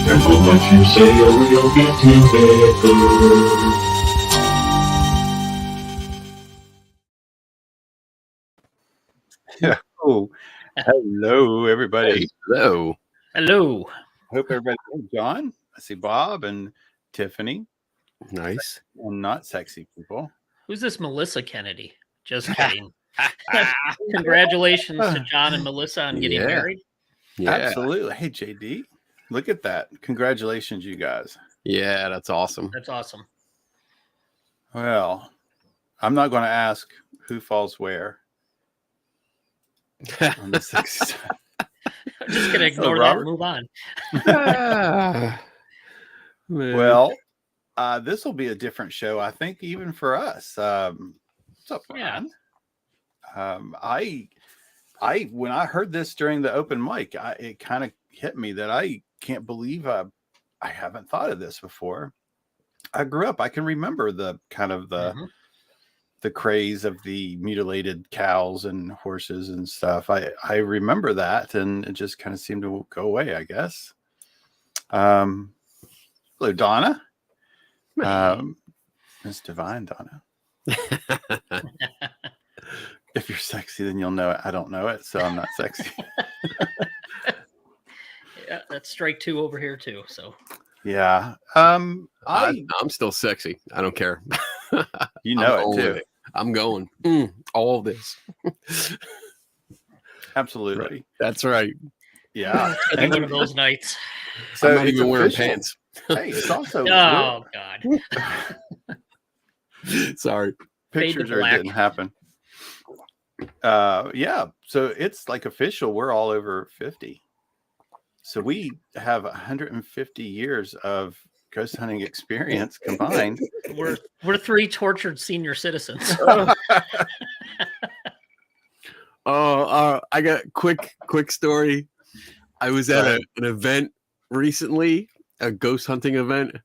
Careful what you say or you'll get too big. Oh, hello, everybody. Hey, hello. Hello. Hope everybody. Hey, John. I see Bob and Tiffany. Nice. And not sexy people. Who's this Melissa Kennedy? Just kidding. Congratulations to John and Melissa on getting married. Yeah. Absolutely. Hey, JD. Look at that. Congratulations, you guys. Yeah, that's awesome. That's awesome. Well, I'm not going to ask who falls where on the sexy side. I'm just going to ignore that and move on. Well, this will be a different show, I think, even for us. What's up, Ron? I when I heard this during the open mic, it kind of hit me that I can't believe I haven't thought of this before. I grew up. I can remember the kind of the craze of the mutilated cows and horses and stuff. I remember that, and it just kind of seemed to go away, I guess. Hello, Donna. Miss Divine Donna. If you're sexy, then you'll know it. I don't know it, so I'm not sexy. Yeah, that's strike two over here too. So yeah, I'm still sexy. I don't care. You know it too. I'm going all this. Absolutely, Right. That's right. Yeah, it's gonna be one of those nights. So I'm not even wearing official. pants. Hey, it's also Oh God. Sorry. Pictures or it didn't happen. Yeah, so it's like official. We're all over 50. So we have 150 years of ghost hunting experience combined. We're three tortured senior citizens. I got quick story. I was at an event recently, a ghost hunting event,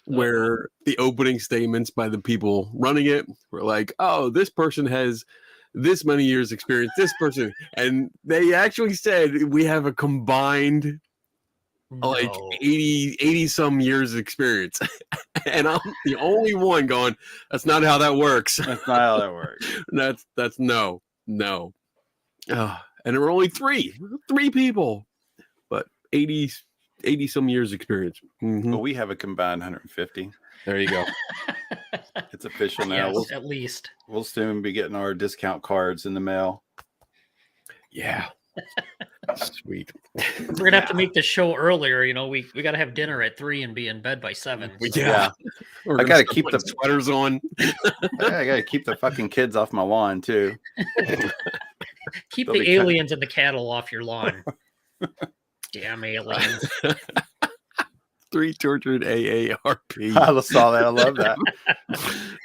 where the opening statements by the people running it were like, "Oh, this person has this many years experience, this person," and they actually said we have a combined like 80 some years experience. And I'm the only one going, that's not how that works. That's not how that works. that's no. And there were only three people, but 80 some years experience. Well, we have a combined 150. There you go. It's official now. Yes, at least we'll soon be getting our discount cards in the mail. Yeah. Sweet. We're gonna have to make the show earlier. You know, we got to have dinner at 3 and be in bed by 7. So. Yeah. I got to keep the sweaters on. I got to keep the fucking kids off my lawn too. Keep the aliens and the cattle off your lawn. Damn aliens. 3 tortured AARP. I saw that. I love that.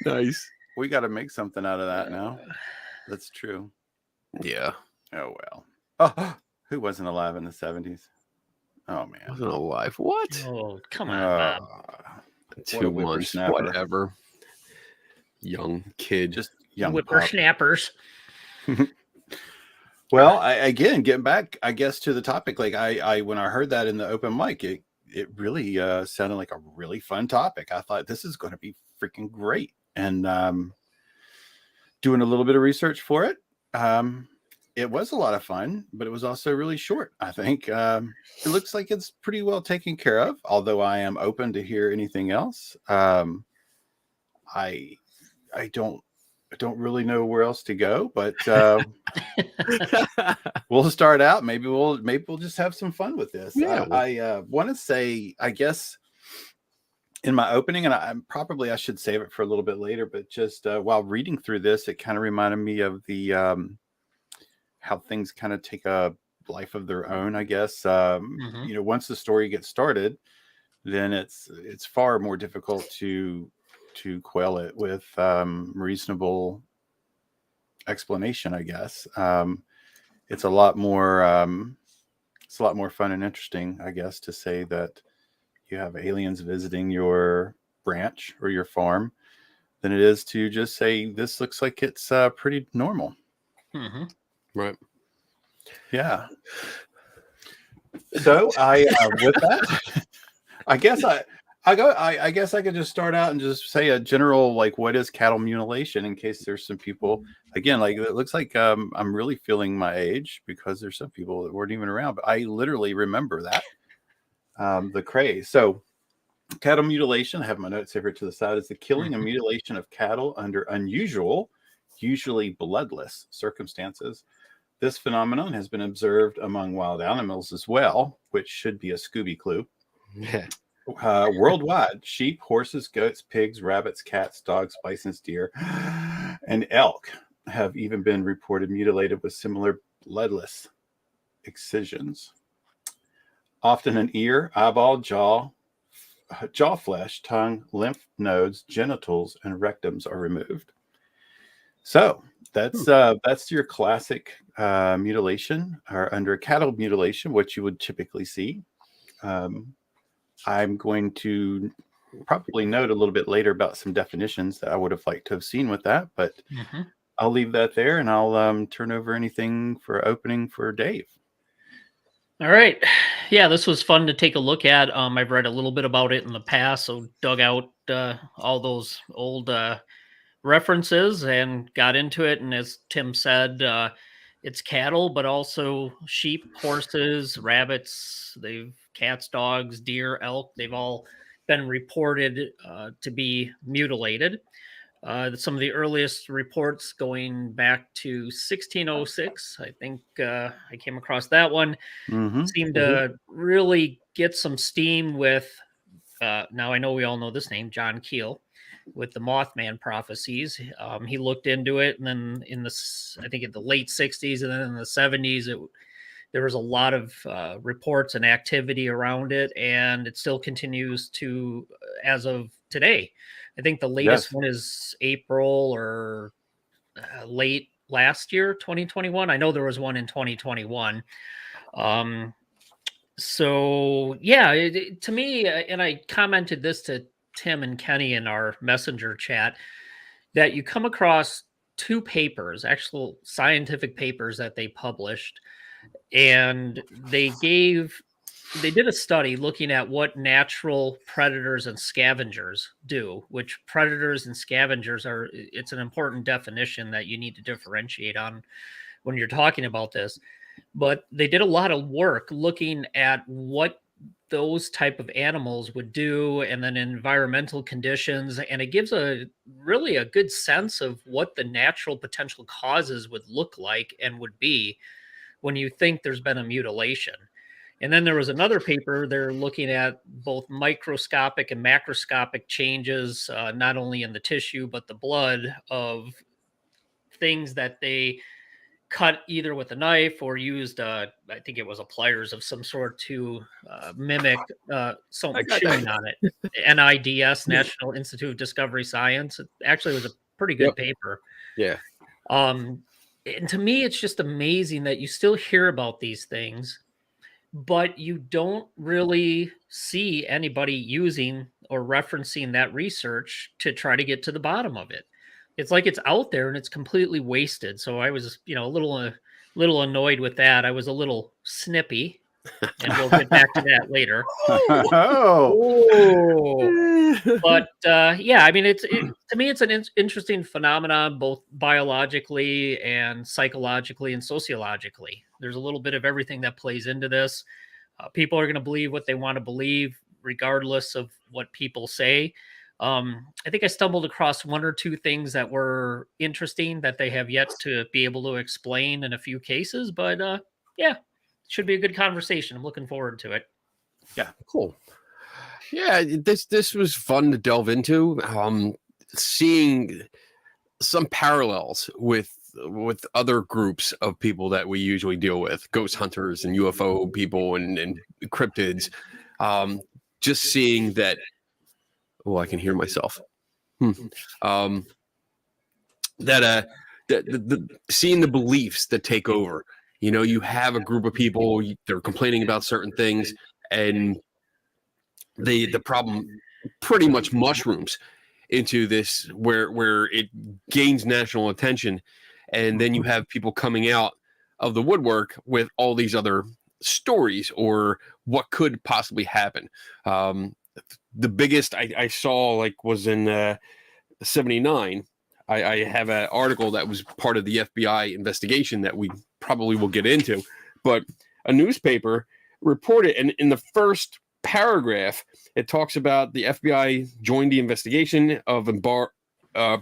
Nice. We got to make something out of that now. That's true. Yeah. Oh well. Oh, who wasn't alive in the 70s? Oh man, wasn't alive. What? Oh, come on, Bob. 2 months, whatever. Young kid, just young whippersnappers. Well, again, getting back, I guess, to the topic. Like I when I heard that in the open mic, it really sounded like a really fun topic. I thought this is going to be freaking great, and doing a little bit of research for it. It was a lot of fun, but it was also really short. I think it looks like it's pretty well taken care of, although I am open to hear anything else. I don't really know where else to go, but we'll start out. Maybe we'll just have some fun with this. Yeah. I want to say, I guess in my opening, and I should save it for a little bit later, but just while reading through this, it kind of reminded me of the how things kind of take a life of their own, I guess. You know, once the story gets started, then it's far more difficult to quell it with reasonable explanation, I guess. It's a lot more fun and interesting, I guess, to say that you have aliens visiting your ranch or your farm than it is to just say this looks like it's pretty normal. Right. Yeah. So I with that, I guess I guess I could just start out and just say a general, like, what is cattle mutilation, in case there's some people, again, like, it looks like I'm really feeling my age because there's some people that weren't even around, but I literally remember that the craze. So cattle mutilation, I have my notes over to the side, is the killing and mutilation of cattle under unusual, usually bloodless circumstances. This phenomenon has been observed among wild animals as well, which should be a Scooby clue. Worldwide, sheep, horses, goats, pigs, rabbits, cats, dogs, bisons, deer, and elk have even been reported mutilated with similar bloodless excisions. Often an ear, eyeball, jaw flesh, tongue, lymph nodes, genitals, and rectums are removed. So that's your classic mutilation, or under cattle mutilation, what you would typically see. I'm going to probably note a little bit later about some definitions that I would have liked to have seen with that, but I'll leave that there, and I'll turn over anything for opening for Dave. All right. Yeah, this was fun to take a look at. I've read a little bit about it in the past, so dug out all those old references and got into it. And as Tim said, it's cattle, but also sheep, horses, rabbits, cats, dogs, deer, elk. They've all been reported to be mutilated. Some of the earliest reports going back to 1606, I think I came across that one, seemed to really get some steam with, now I know we all know this name, John Keel, with the Mothman prophecies. He looked into it, and then I think in the late 60s and then in the 70s, there was a lot of reports and activity around it, and it still continues to, as of today. I think the latest one is April or late last year, 2021. I know there was one in 2021. So yeah, to me, and I commented this to Tim and Kenny in our messenger chat, that you come across two papers, actual scientific papers that they published, and they did a study looking at what natural predators and scavengers do, which predators and scavengers are. It's an important definition that you need to differentiate on when you're talking about this. But they did a lot of work looking at what those type of animals would do, and then environmental conditions, and it gives really a good sense of what the natural potential causes would look like and would be when you think there's been a mutilation. And then there was another paper, they're looking at both microscopic and macroscopic changes, not only in the tissue, but the blood of things that they cut either with a knife or used, I think it was a pliers of some sort to mimic something chewing on it. NIDS, National Institute of Discovery Science. It actually was a pretty good paper. Yeah. And to me, it's just amazing that you still hear about these things, but you don't really see anybody using or referencing that research to try to get to the bottom of it. It's like it's out there and it's completely wasted. So I was, a little annoyed with that. I was a little snippy, and we'll get back to that later. But yeah, I mean, to me, it's an interesting phenomenon, both biologically and psychologically and sociologically. There's a little bit of everything that plays into this. People are going to believe what they want to believe, regardless of what people say. I think I stumbled across one or two things that were interesting that they have yet to be able to explain in a few cases. But yeah, it should be a good conversation. I'm looking forward to it. Yeah, cool. Yeah, this was fun to delve into. Seeing some parallels with other groups of people that we usually deal with, ghost hunters and UFO people and cryptids. Just seeing that. Oh, I can hear myself. That seeing the beliefs that take over. You know, you have a group of people, they're complaining about certain things, and the problem pretty much mushrooms into this where it gains national attention, and then you have people coming out of the woodwork with all these other stories or what could possibly happen. The biggest I saw was in 79. I have an article that was part of the FBI investigation that we probably will get into, but a newspaper reported, and in the first paragraph, it talks about the FBI joined the investigation of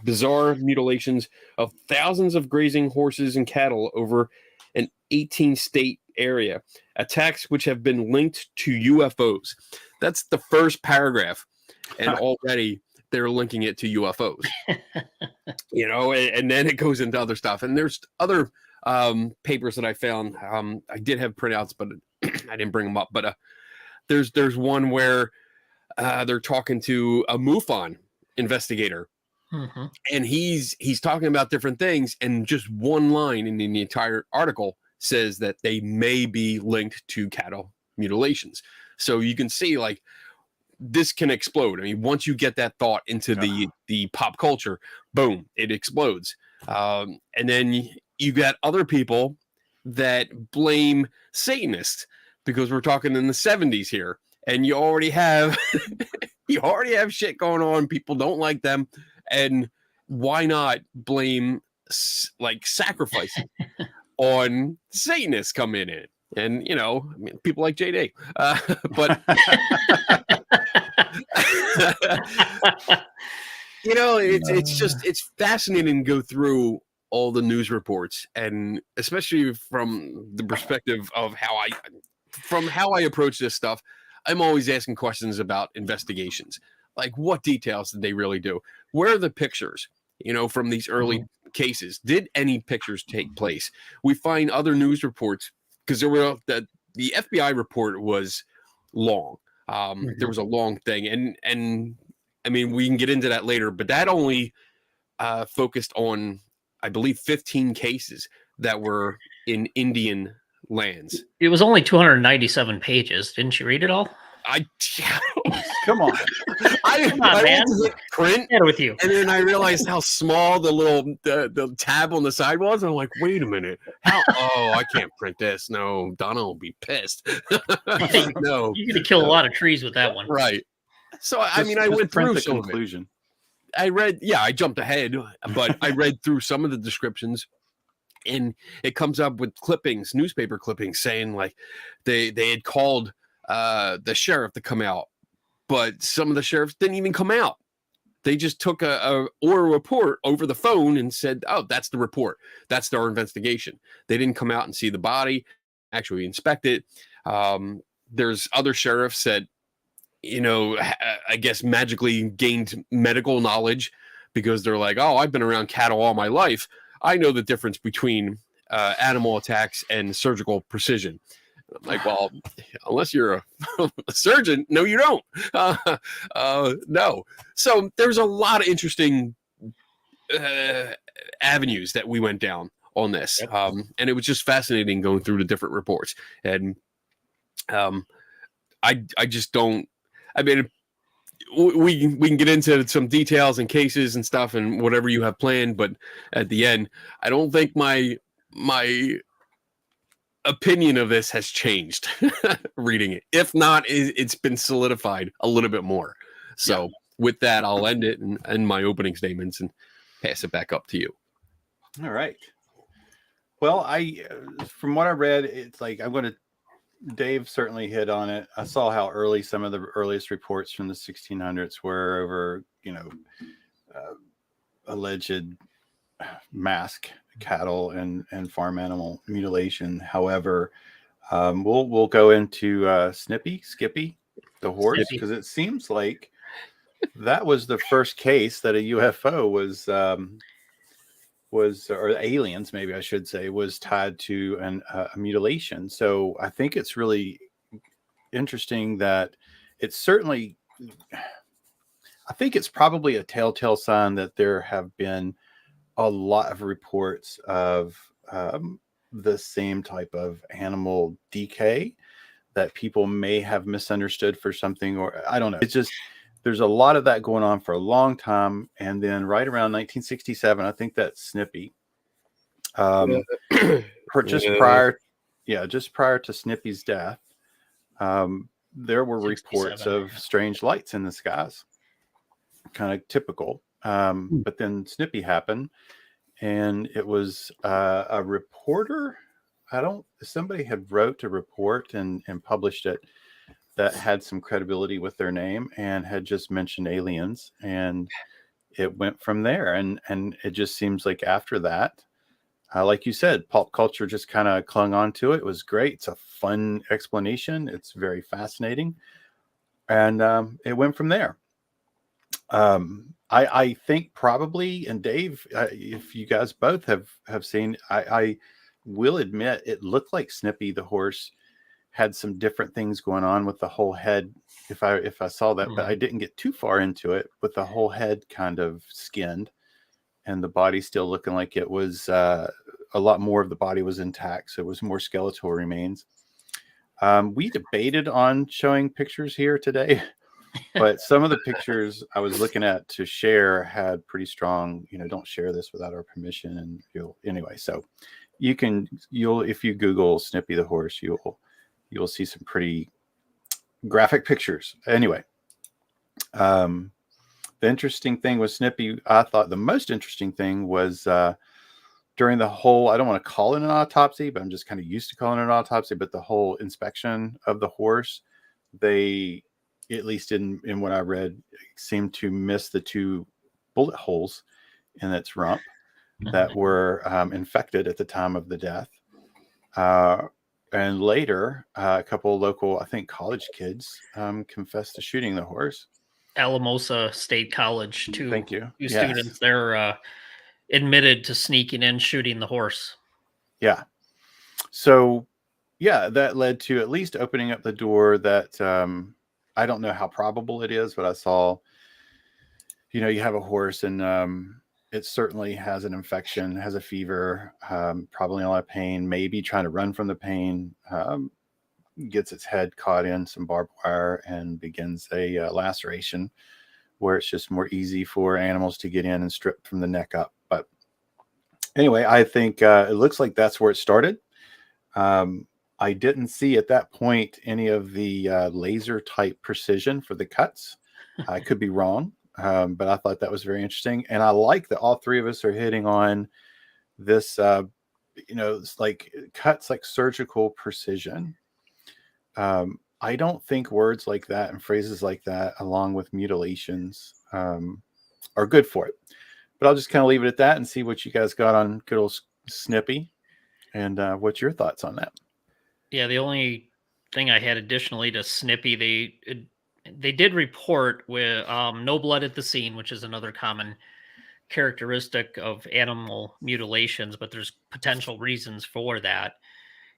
bizarre mutilations of thousands of grazing horses and cattle over an 18-state area, attacks which have been linked to UFOs. That's the first paragraph, and already they're linking it to UFOs. You know, and then it goes into other stuff. And there's other papers that I found. I did have printouts, but I didn't bring them up. But there's one where they're talking to a MUFON investigator, and he's talking about different things, and just one line in the entire article says that they may be linked to cattle mutilations. So you can see this can explode. I mean, once you get that thought into the pop culture, boom, it explodes. And then you got other people that blame Satanists, because we're talking in the 70s here, and you already have shit going on. People don't like them, and why not blame sacrificing on Satanists come in it? And people like JD, but it's fascinating to go through all the news reports, and especially from the perspective of how I approach this stuff. I'm always asking questions about investigations, like what details did they really do? Where are the pictures? From these early cases, did any pictures take place? We find other news reports, because the FBI report was long. There was a long thing, and I mean, we can get into that later, but that only focused on, I believe, 15 cases that were in Indian lands. It was only 297 pages. Didn't you read it all? Come on. I man. Hit print with you. And then I realized how small the little the tab on the side was. I'm like, wait a minute. I can't print this. No, Donna will be pissed. No. You're gonna kill a lot of trees with that one. Right. So I went through the some conclusion. I jumped ahead, but I read through some of the descriptions, and it comes up with clippings, newspaper clippings, saying they had called the sheriff to come out, but some of the sheriffs didn't even come out. They just took a report over the phone and said, "Oh, that's the report. That's our investigation." They didn't come out and see the body, actually inspect it. There's other sheriffs that, I guess magically gained medical knowledge, because they're like, "Oh, I've been around cattle all my life. I know the difference between animal attacks and surgical precision." I'm like, well, unless you're a surgeon, no, you don't. No. So there's a lot of interesting avenues that we went down on this. And it was just fascinating going through the different reports. And I just don't, I mean, we can get into some details and cases and stuff and whatever you have planned, but at the end, I don't think my opinion of this has changed reading it. If not, it's been solidified a little bit more. So with that, I'll end it and end my opening statements and pass it back up to you. All right. Well, from what I read, it's Dave certainly hit on it. I saw how early some of the earliest reports from the 1600s were over, alleged mask cattle and farm animal mutilation. However, we'll go into Skippy. the horse? Snippy. Because it seems like that was the first case that a UFO was, or aliens, maybe I should say, was tied to a mutilation. So I think it's really interesting that it's certainly, I think it's probably a telltale sign that there have been a lot of reports of the same type of animal decay that people may have misunderstood for something, or I don't know. It's just, there's a lot of that going on for a long time. And then right around 1967, I think that's Snippy. Just prior to Snippy's death, there were reports 67, of strange lights in the skies, kind of typical. But then Snippy happened, and it was a reporter. Somebody had wrote a report and published it that had some credibility with their name and had just mentioned aliens, and it went from there. And it just seems like after that, like you said, pulp culture just kind of clung on to it. It was great. It's a fun explanation. It's very fascinating. And it went from there. I think probably, and Dave, if you guys both have seen, I will admit it looked like Snippy the horse had some different things going on with the whole head. If I saw that, but I didn't get too far into it, with the whole head kind of skinned and the body still looking like it was a lot more of the body was intact. So it was more skeletal remains. We debated on showing pictures here today, but some of the pictures I was looking at to share had pretty strong, don't share this without our permission. And anyway, so if you Google Snippy the horse, you'll see some pretty graphic pictures. Anyway, the interesting thing with Snippy, I thought the most interesting thing was during the whole, I don't want to call it an autopsy, but I'm just kind of used to calling it an autopsy, but the whole inspection of the horse, they, at least in what I read, seemed to miss the 2 bullet holes in its rump that were infected at the time of the death. And later, a couple of local, I think, college kids confessed to shooting the horse. Alamosa State College, Thank you. Two students there admitted to sneaking in, shooting the horse. Yeah. So, yeah, that led to at least opening up the door that I don't know how probable it is, but I saw, you have a horse and it certainly has an infection, has a fever, probably a lot of pain, maybe trying to run from the pain, gets its head caught in some barbed wire and begins a laceration where it's just more easy for animals to get in and strip from the neck up. But anyway, I think it looks like that's where it started. I didn't see at that point any of the laser type precision for the cuts. I could be wrong, but I thought that was very interesting. And I like that all 3 of us are hitting on this, it's like cuts like surgical precision. I don't think words like that and phrases like that, along with mutilations, are good for it. But I'll just kind of leave it at that and see what you guys got on good old Snippy, and what's your thoughts on that? Yeah, the only thing I had additionally to Snippy, they did report with no blood at the scene, which is another common characteristic of animal mutilations, but there's potential reasons for that.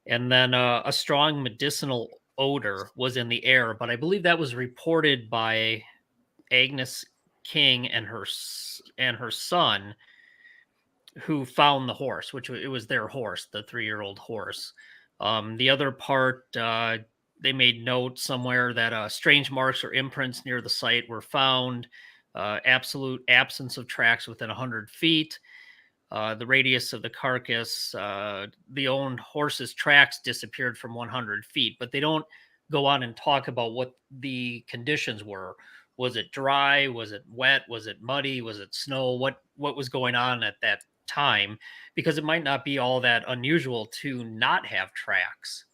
And then a strong medicinal odor was in the air, but I believe that was reported by Agnes King and her son, who found the horse, which it was their horse, the 3-year-old horse. The other part, they made note somewhere that strange marks or imprints near the site were found. Absolute absence of tracks within 100 feet. The radius of the carcass, the owned horse's tracks disappeared from 100 feet, but they don't go on and talk about what the conditions were. Was it dry? Was it wet? Was it muddy? Was it snow? What was going on at that time? Because it might not be all that unusual to not have tracks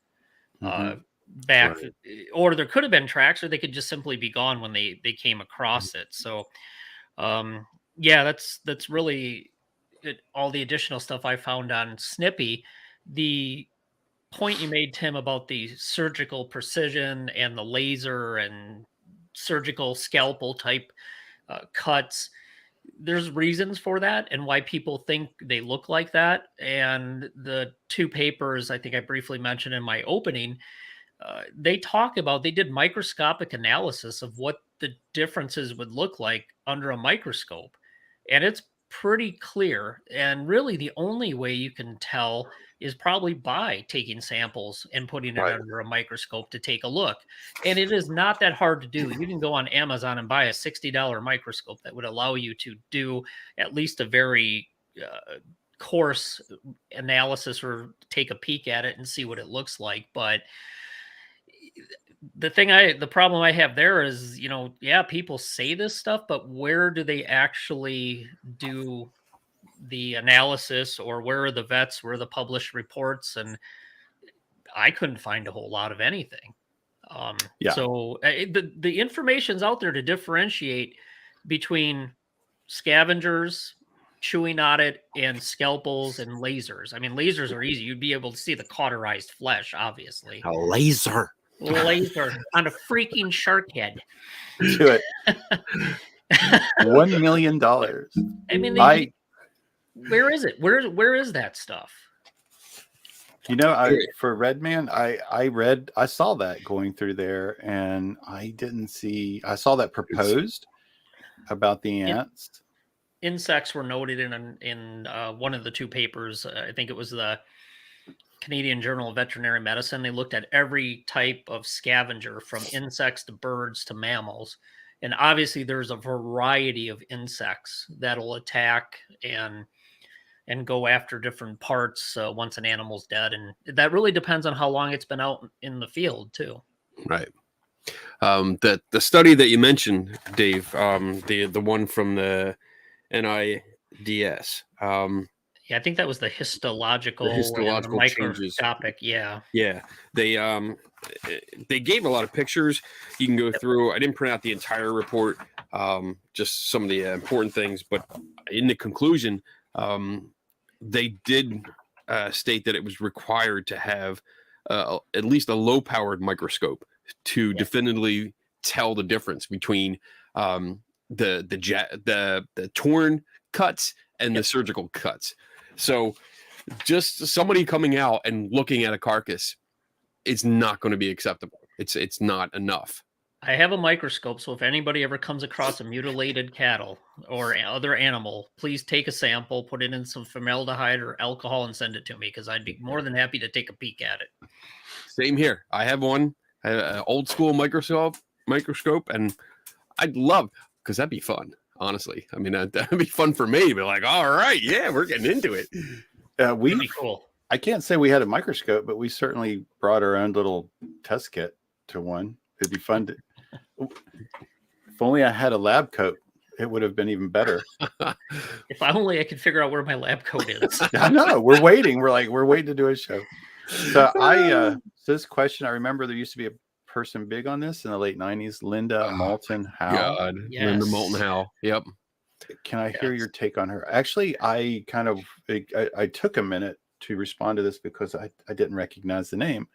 back, Right. or there could have been tracks, or they could just simply be gone when they came across it. So, yeah, that's really all the additional stuff I found on Snippy. The point you made, Tim, about the surgical precision and the laser and surgical scalpel type cuts, there's reasons for that and why people think they look like that. And the two papers I think I briefly mentioned in my opening, they talk about, they did microscopic analysis of what the differences would look like under a microscope. And it's pretty clear. And really, the only way you can tell is probably by taking samples and putting it Right. under a microscope to take a look. And it is not that hard to do. You can go on Amazon and buy a $60 microscope that would allow you to do at least a very coarse analysis or take a peek at it and see what it looks like. But the problem I have there is, yeah, people say this stuff, but where do they actually do the analysis, or where are the vets, where are the published reports? And I couldn't find a whole lot of anything. Yeah. So the information's out there to differentiate between scavengers chewing on it and scalpels and lasers. I mean, lasers are easy. You'd be able to see the cauterized flesh, obviously. A laser. Laser on a freaking shark head. Do it. $1 million. I mean, where is it? Where is that stuff? For Redman, I saw that going through there, and I saw that proposed about the ants. Insects were noted in one of the two papers. I think it was the Canadian Journal of Veterinary Medicine. They looked at every type of scavenger, from insects to birds to mammals. And obviously there's a variety of insects that'll attack and go after different parts once an animal's dead. And that really depends on how long it's been out in the field too. Right. The study that you mentioned, Dave, the one from the NIDS, yeah, I think that was the histological changes. microscopic. Yeah. Yeah. They gave a lot of pictures. You can go through. I didn't print out the entire report, just some of the important things. But in the conclusion, they did state that it was required to have at least a low-powered microscope to definitively tell the difference between the torn cuts and the surgical cuts. So just somebody coming out and looking at a carcass is not going to be acceptable. It's not enough. I have a microscope, so if anybody ever comes across a mutilated cattle or other animal, please take a sample, put it in some formaldehyde or alcohol, and send it to me, because I'd be more than happy to take a peek at it. Same here. I have one, an old school microscope, and I'd love, because that'd be fun. Honestly, I mean, that'd be fun for me. But like, all right, yeah, we're getting into it. That'd be cool. I can't say we had a microscope, but we certainly brought our own little test kit to one. It'd be fun to. If only I had a lab coat, it would have been even better. If only I could figure out where my lab coat is. I know. We're waiting. We're waiting to do a show. So so this question, I remember there used to be a person big on this in the late 90s, Linda Malton Howe. God, yes. Linda Malton Howe. Yep. Can I hear your take on her? Actually, I took a minute to respond to this because I didn't recognize the name.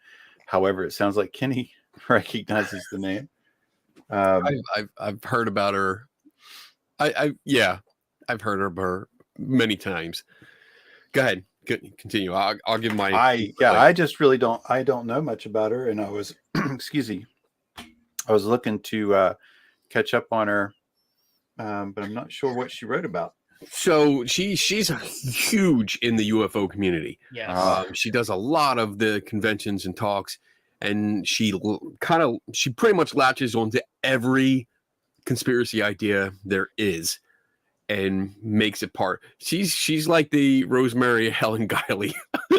However, it sounds like Kenny recognizes the name. I've heard about her. I've heard of her many times. Go ahead, continue. I'll give my. I just really don't. I don't know much about her, and I was, excuse me, I was looking to catch up on her, but I'm not sure what she wrote about. So she's huge in the UFO community. Yeah, she does a lot of the conventions and talks, and she pretty much latches onto every conspiracy idea there is and makes it part. She's like the Rosemary Helen Guiley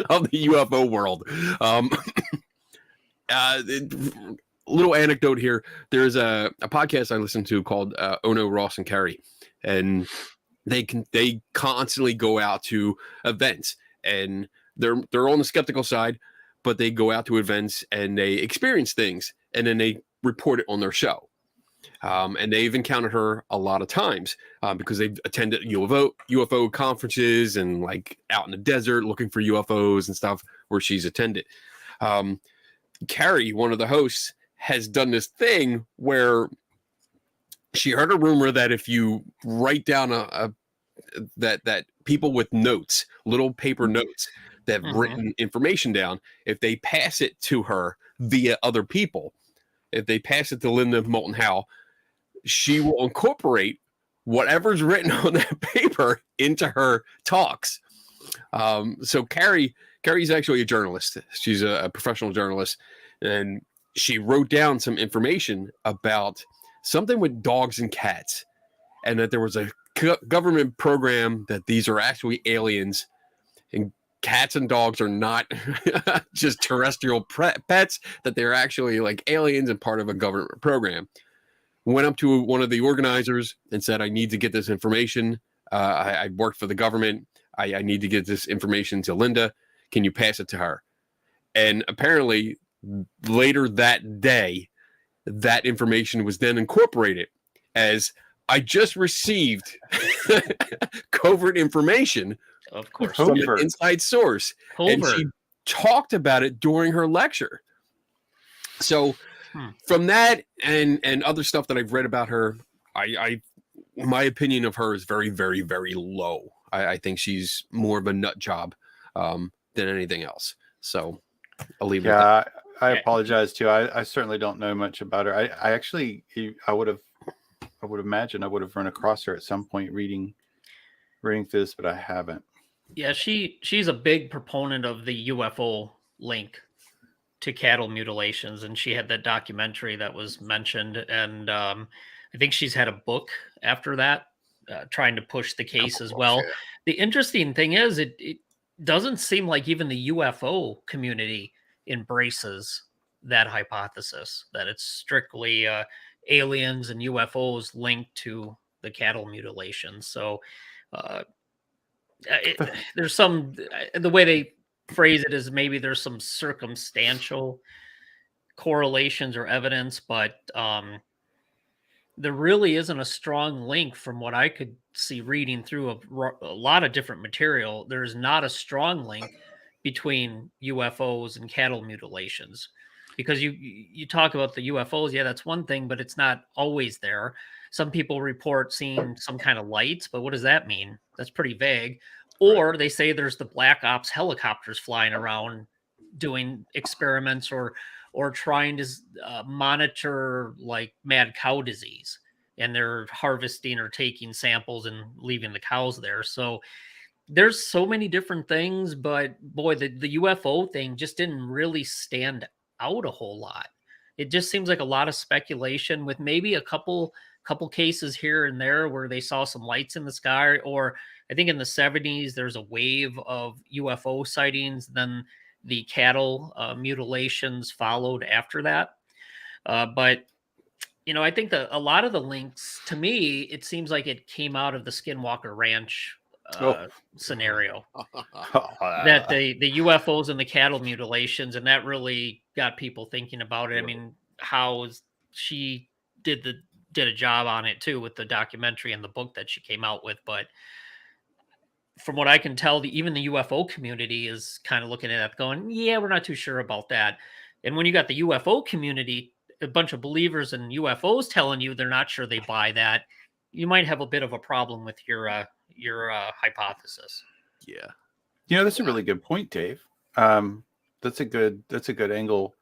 of the UFO world. Little anecdote here. There's a podcast I listen to called Ono Ross and Carrie, and they constantly go out to events, and they're on the skeptical side, but they go out to events and they experience things, and then they report it on their show. And they've encountered her a lot of times because they've attended UFO conferences and like out in the desert looking for UFOs and stuff where she's attended. Carrie, one of the hosts, has done this thing where she heard a rumor that if you write down that people with notes, little paper notes that have written information down, if they pass it to her via other people, if they pass it to Linda Moulton Howe, she will incorporate whatever's written on that paper into her talks. So Carrie's actually a journalist. She's a professional journalist, and she wrote down some information about something with dogs and cats, and that there was a government program that these are actually aliens, and cats and dogs are not just terrestrial pets, that they're actually like aliens and part of a government program. Went up to one of the organizers and said, I need to get this information. I work for the government. I need to get this information to Linda. Can you pass it to her? And apparently later that day, that information was then incorporated as, I just received covert information, of course, from an inside source. And she talked about it during her lecture. So from that and other stuff that I've read about her, my opinion of her is very, very, very low. I think she's more of a nut job than anything else. So I'll leave it at that. I apologize too. I certainly don't know much about her. I would imagine I would have run across her at some point reading through this, but I haven't. Yeah, she's a big proponent of the UFO link to cattle mutilations, and she had that documentary that was mentioned, and I think she's had a book after that trying to push the case as well. Yeah. The interesting thing is it doesn't seem like even the UFO community embraces that hypothesis, that it's strictly aliens and UFOs linked to the cattle mutilations. So there's the way they phrase it is maybe there's some circumstantial correlations or evidence, but there really isn't a strong link from what I could see reading through a lot of different material. There's not a strong link between UFOs and cattle mutilations, because you talk about the UFOs. Yeah, that's one thing, but it's not always there. Some people report seeing some kind of lights, but what does that mean? That's pretty vague. Or they say there's the black ops helicopters flying around doing experiments or trying to monitor like mad cow disease, and they're harvesting or taking samples and leaving the cows there. So there's so many different things, but boy, the UFO thing just didn't really stand out a whole lot. It just seems like a lot of speculation, with maybe a couple cases here and there where they saw some lights in the sky. Or I think in the 70s there's a wave of UFO sightings, then the cattle mutilations followed after that. But I think that a lot of the links, to me, it seems like it came out of the Skinwalker Ranch scenario, that the UFOs and the cattle mutilations, and that really got people thinking about it. I mean, how she did a job on it too, with the documentary and the book that she came out with. But from what I can tell, even the UFO community is kind of looking at it going, yeah, we're not too sure about that. And when you got the UFO community, a bunch of believers in UFOs telling you they're not sure they buy that, you might have a bit of a problem with your hypothesis. Yeah. That's a really good point, Dave. That's a good angle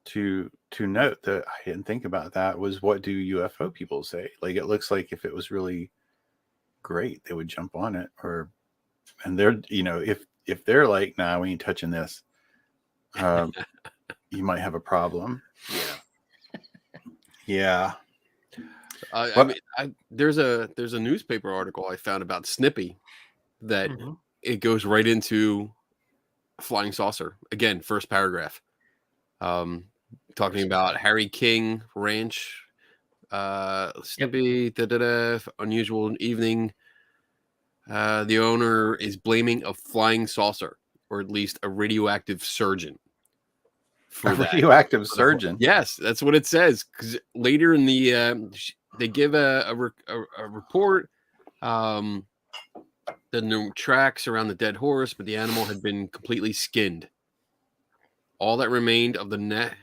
to note that I didn't think about. That was, what do UFO people say? Like, it looks like if it was really great, they would jump on it, and they're, if they're like, nah, we ain't touching this, you might have a problem. Yeah. There's a newspaper article I found about Snippy that it goes right into flying saucer. Again, first paragraph, talking about Harry King Ranch, Snippy, unusual evening. The owner is blaming a flying saucer, or at least a radioactive surgeon. Radioactive surgeon. Yes, that's what it says. Because later in the they give a report. The tracks around the dead horse, but the animal had been completely skinned. All that remained of the neck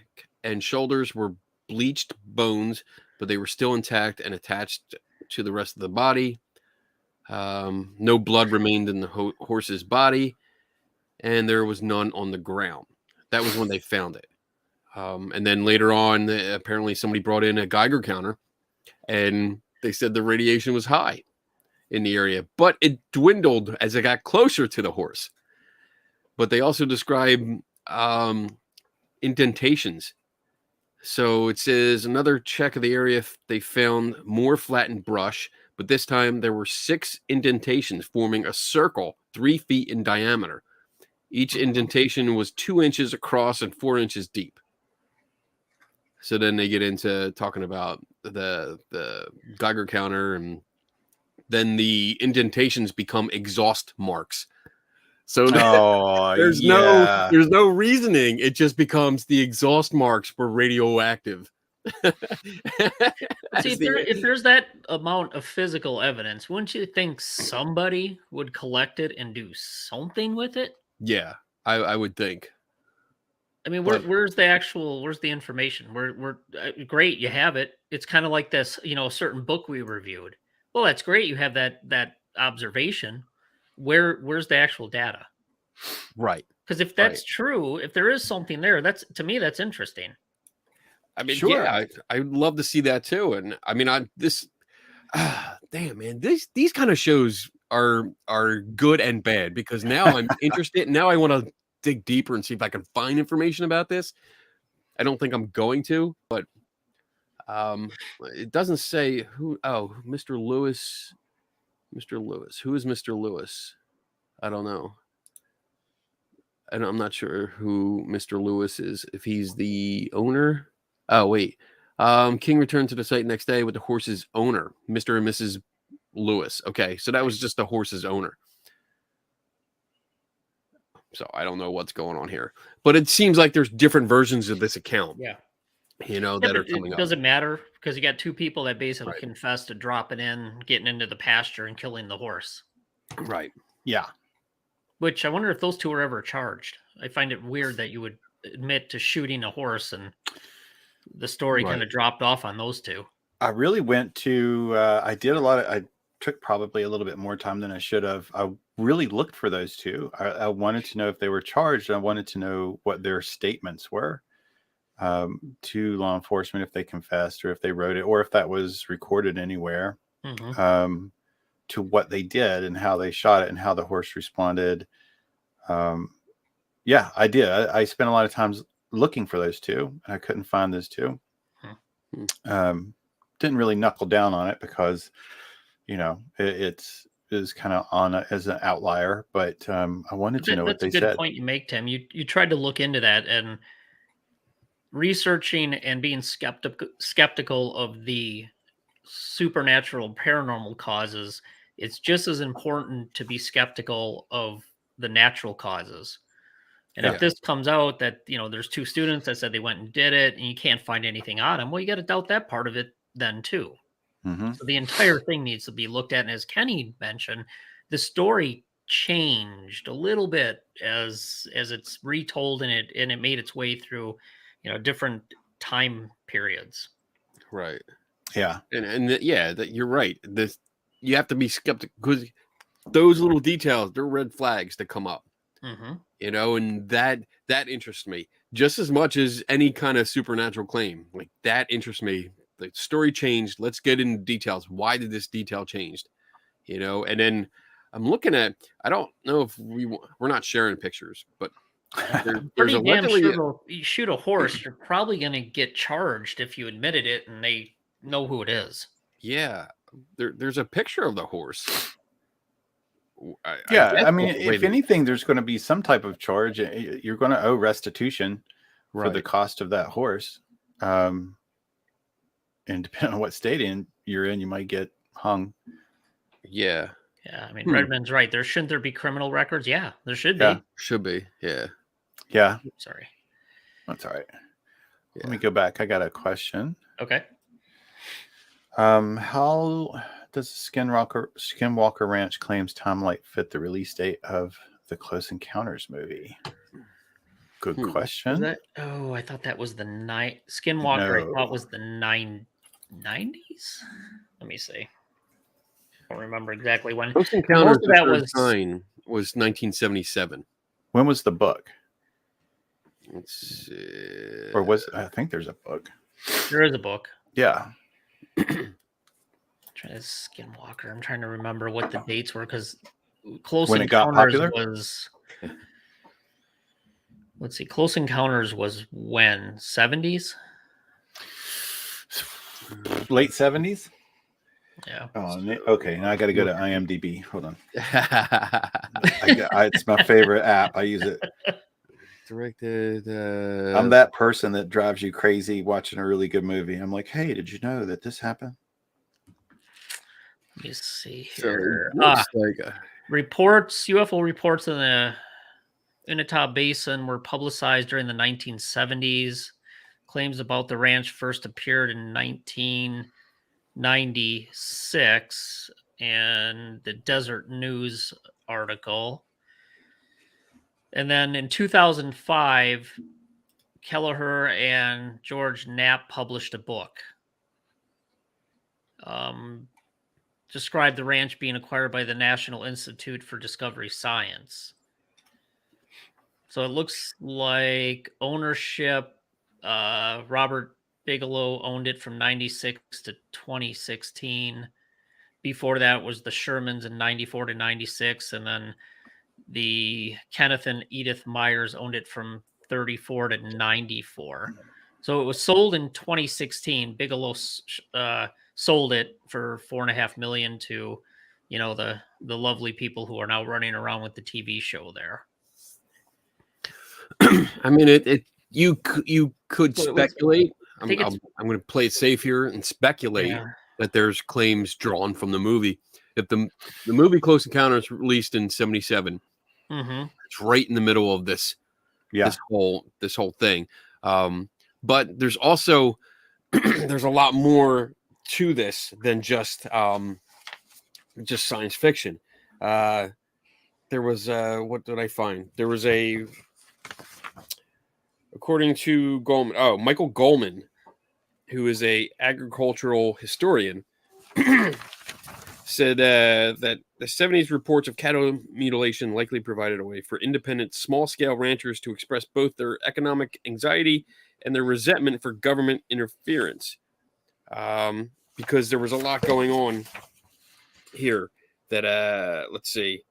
and shoulders were bleached bones, but they were still intact and attached to the rest of the body. No blood remained in the horse's body, and there was none on the ground. That was when they found it. And then later on, apparently somebody brought in a Geiger counter, and they said the radiation was high in the area, but it dwindled as it got closer to the horse. But they also describe indentations. So it says another check of the area, they found more flattened brush, but this time there were 6 indentations forming a circle 3 feet in diameter. Each indentation was 2 inches across and 4 inches deep. So then they get into talking about the Geiger counter, and then the indentations become exhaust marks. So there's no reasoning. It just becomes the exhaust marks were radioactive. See, if there's that amount of physical evidence, wouldn't you think somebody would collect it and do something with it? Yeah, I would think. I mean, where's the information? We're great, you have it. It's kind of like this, a certain book we reviewed. Well, that's great. You have that observation. Where's the actual data? Right. Because if that's true, if there is something there, to me that's interesting. I mean, sure. yeah, I'd love to see that too. And I mean, damn man, these kind of shows are good and bad, because now I'm interested. Now I want to dig deeper and see if I can find information about this. I don't think I'm going to, but it doesn't say who. Oh, Mr. Lewis. Mr. Lewis. Who is Mr. Lewis? I don't know. I'm not sure who Mr. Lewis is. If he's the owner. Oh, wait. King returned to the site next day with the horse's owner, Mr. and Mrs. Lewis. Okay, so that was just the horse's owner. So I don't know what's going on here. But it seems like there's different versions of this account. Yeah. That are coming up. It doesn't matter, because you got 2 people that basically confessed to dropping in, getting into the pasture, and killing the horse. Right. Yeah. Which I wonder if those 2 were ever charged. I find it weird that you would admit to shooting a horse, and the story kind of dropped off on those 2. I really went to, I took probably a little bit more time than I should have. I really looked for those 2. I wanted to know if they were charged. I wanted to know what their statements were to law enforcement, if they confessed or if they wrote it, or if that was recorded anywhere, to what they did and how they shot it and how the horse responded. Yeah, I did. I spent a lot of times looking for those 2, and I couldn't find those 2. Didn't really knuckle down on it because, it is kind of on as an outlier, but I wanted to know what they said. That's a good point you make, Tim. You tried to look into that, and researching and being skeptical of the supernatural paranormal causes. It's just as important to be skeptical of the natural causes. And if this comes out that, there's 2 students that said they went and did it, and you can't find anything on them, well, you got to doubt that part of it then too. So the entire thing needs to be looked at. And as Kenny mentioned, the story changed a little bit as it's retold, and it made its way through, different time periods. Right. Yeah. That you're right. You have to be skeptical, because those little details, they're red flags that come up. And that interests me just as much as any kind of supernatural claim. Like, that interests me. The story changed. Let's get into details. Why did this detail change? And then I'm looking at, I don't know if we're not sharing pictures, but there's allegedly, you shoot a horse, you're probably going to get charged if you admitted it and they know who it is. Yeah. There's a picture of the horse. I mean, if anything, there's going to be some type of charge. You're going to owe restitution for the cost of that horse. And depending on what state you're in, you might get hung. Yeah. Yeah. I mean, Redmond's right. Shouldn't there be criminal records? Yeah, there should be. Should be. Yeah. Yeah. Sorry. That's all right. Let me go back. I got a question. Okay. How does Skinwalker Ranch claims timeline fit the release date of the Close Encounters movie? Good Was question. that? Oh, I thought that was the Skinwalker. I thought No. was the 90s. Let me see. I don't remember exactly when. Close And Encounters most of of that Third was Kind was 1977. When was the book? Let's see. Or was I think there's a book. there is a book. Yeah. Skinwalker. I'm trying to remember what the dates were because Close When it got Encounters popular? was. Let's see. Close Encounters was when 70s. Late 70s? Yeah. Oh, okay. Now I got to go to IMDb. Hold on. It's my favorite app. I use it. Directed. I'm that person that drives you crazy watching a really good movie. I'm like, hey, did you know that this happened? Let me see So here. it looks like UFO reports in the Uinta Basin were publicized during the 1970s. Claims about the ranch first appeared in 1996 and the Desert News article. And then in 2005, Kelleher and George Knapp published a book. Described the ranch being acquired by the National Institute for Discovery Science. So it looks like ownership, Robert Bigelow owned it from 96 to 2016. Before that was the Shermans in 94 to 96. And then the Kenneth and Edith Myers owned it from 34 to 94. So it was sold in 2016. Bigelow sold it for $4.5 million to, the lovely people who are now running around with the TV show there. I mean, you could So it was- speculate. I'm think it's- going to play it safe here and speculate that there's claims drawn from the movie. If the movie Close Encounters released in 77, it's right in the middle of this whole thing. But there's also there's a lot more to this than just science fiction. There was what did I find? There was according to Michael Goldman, who is a agricultural historian, said that the 70s reports of cattle mutilation likely provided a way for independent small-scale ranchers to express both their economic anxiety and their resentment for government interference. Because there was a lot going on here that, let's see.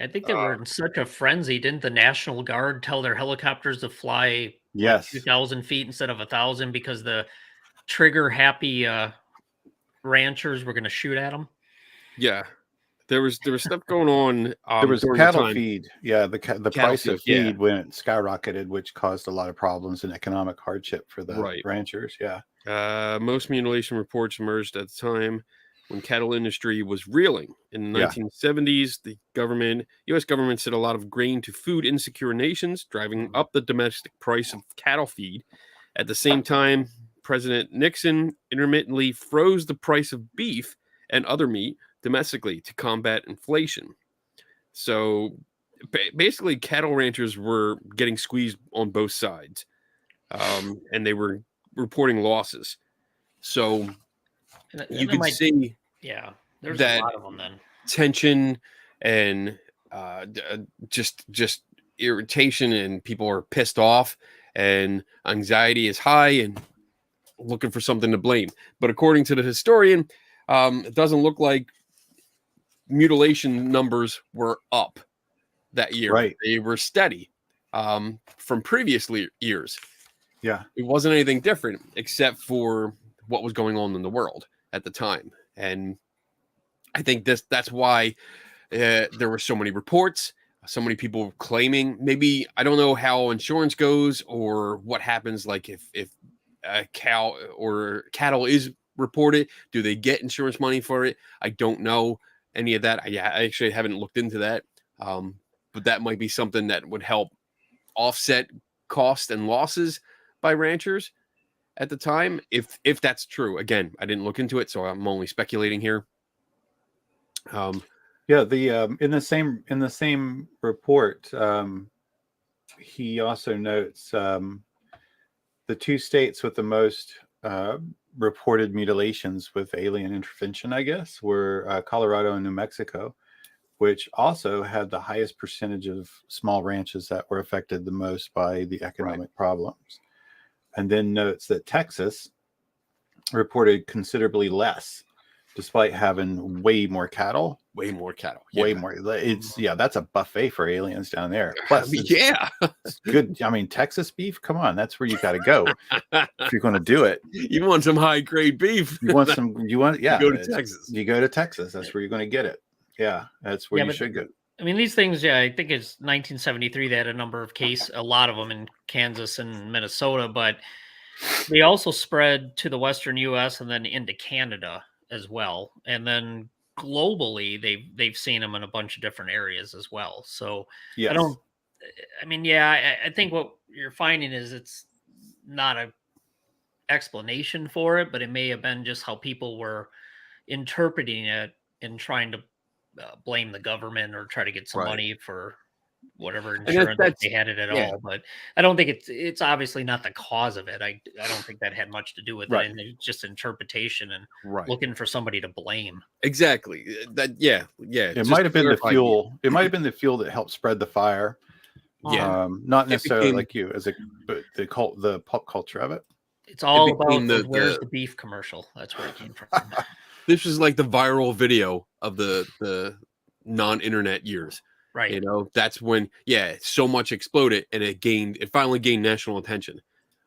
I think they were in such a frenzy. Didn't the National Guard tell their helicopters to fly 2,000 feet instead of 1,000 because the trigger-happy ranchers were going to shoot at them? Yeah, there was stuff going on. There was cattle feed. Yeah, the price of feed went skyrocketed, which caused a lot of problems and economic hardship for the ranchers. Yeah. Most mutilation reports emerged at the time when cattle industry was reeling. In the 1970s, the U.S. government sent a lot of grain to food insecure nations, driving up the domestic price of cattle feed. At the same time, President Nixon intermittently froze the price of beef and other meat domestically to combat inflation. So basically, cattle ranchers were getting squeezed on both sides, and they were reporting losses. So you can see there's that a lot of them then. tension and just irritation, and people are pissed off, and anxiety is high and looking for something to blame. But according to the historian, it doesn't look like mutilation numbers were up that year. Right. They were steady from previous years. Yeah. It wasn't anything different except for what was going on in the world at the time. And I think that's why there were so many reports, so many people claiming. Maybe, I don't know how insurance goes or what happens, like if a cow or cattle is reported, do they get insurance money for it? I don't know any of that. I actually haven't looked into that. But that might be something that would help offset costs and losses by ranchers at the time, if that's true. Again, I didn't look into it, so I'm only speculating here. The in the same report, he also notes the two states with the most reported mutilations with alien intervention, I guess, were Colorado and New Mexico, which also had the highest percentage of small ranches that were affected the most by the economic problems. And then notes that Texas reported considerably less, despite having way more cattle. Way more cattle. Way more. It's that's a buffet for aliens down there. Plus, it's good. I mean, Texas beef. Come on, that's where you got to go if you're going to do it. You want some high grade beef? You want some? You want? Yeah. You go to Texas. You go to Texas. That's where you're going to get it. Yeah, that's where you should go. I mean, these things. Yeah, I think it's 1973. They had a number of a lot of them in Kansas and Minnesota, but they also spread to the Western U.S. and then into Canada as well, and then globally they've seen them in a bunch of different areas as well. So yes. I think what you're finding is it's not a explanation for it, but it may have been just how people were interpreting it and trying to blame the government or try to get some money for whatever insurance they had it at all. But I don't think it's obviously not the cause of it. I don't think that had much to do with it. And it's just interpretation and looking for somebody to blame. Exactly. It might have been the fuel. It might have been the fuel that helped spread the fire. Yeah. Not necessarily like you but the pop culture of it. It's all about where's the beef commercial. That's where it came from. This was like the viral video of the non-internet years. Right. You know, that's when, so much exploded and it finally gained national attention.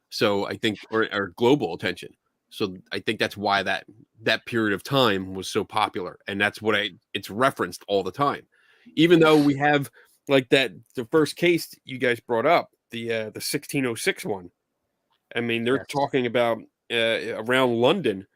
So I think, or global attention. So I think that's why that period of time was so popular. And that's what it's referenced all the time. Even though we have like the first case you guys brought up, the 1606 one. I mean, they're talking about around London,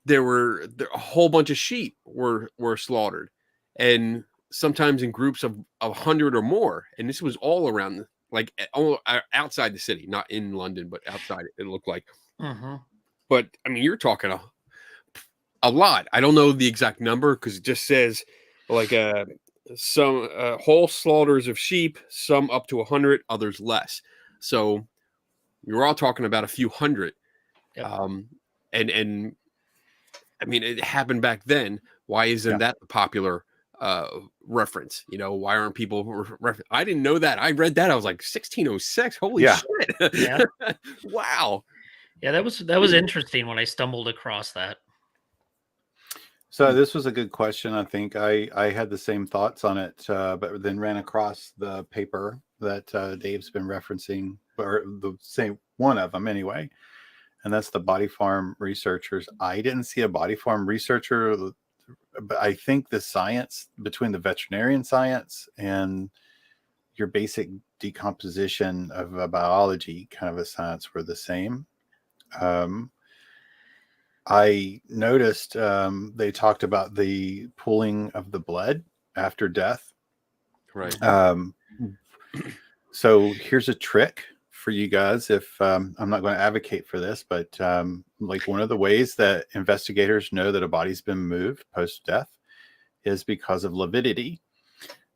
there a whole bunch of sheep were slaughtered. And sometimes in groups of 100 or more, and this was all around, like all outside the city, not in London, but outside. It looked like. But I mean, you're talking a lot. I don't know the exact number because it just says like some whole slaughters of sheep, some up to 100, others less. So you're all talking about a few hundred. And I mean, it happened back then. Why isn't that the popular reference? You know, why aren't people I didn't know that. I read that. I was like, 1606. Holy shit. Yeah. Wow. Yeah, that was interesting when I stumbled across that. So this was a good question. I think I had the same thoughts on it, but then ran across the paper that Dave's been referencing, or the same one of them anyway. And that's the body farm researchers. I didn't see a body farm researcher, but I think the science between the veterinarian science and your basic decomposition of a biology kind of a science were the same. I noticed they talked about the pooling of the blood after death. Right. So here's a trick for you guys. If I'm not going to advocate for this, but like one of the ways that investigators know that a body's been moved post-death is because of lividity.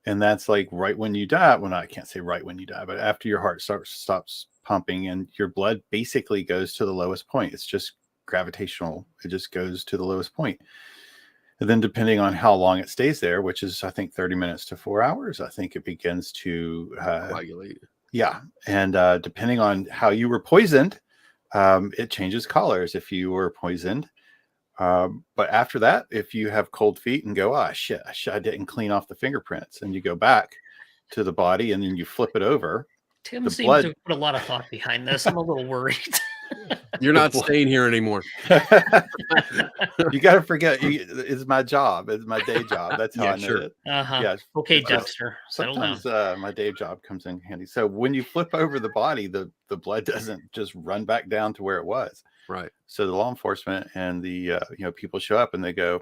And that's like right when you die. Well, I can't say right when you die, but after your heart stops pumping and your blood basically goes to the lowest point. It's just gravitational. It just goes to the lowest point. And then depending on how long it stays there, which is, I think, 30 minutes to 4 hours, I think it begins to coagulate. Yeah. And depending on how you were poisoned, it changes colors if you were poisoned. But after that, if you have cold feet and go, shit, I didn't clean off the fingerprints, and you go back to the body and then you flip it over. Tim seems to put a lot of thought behind this. I'm a little worried. You're not staying here anymore. You got to forget, it's my job. It's my day job. That's how I know it. Yeah. Okay, Dexter. Sometimes my day job comes in handy. So when you flip over the body, the blood doesn't just run back down to where it was. Right. So the law enforcement and the people show up and they go,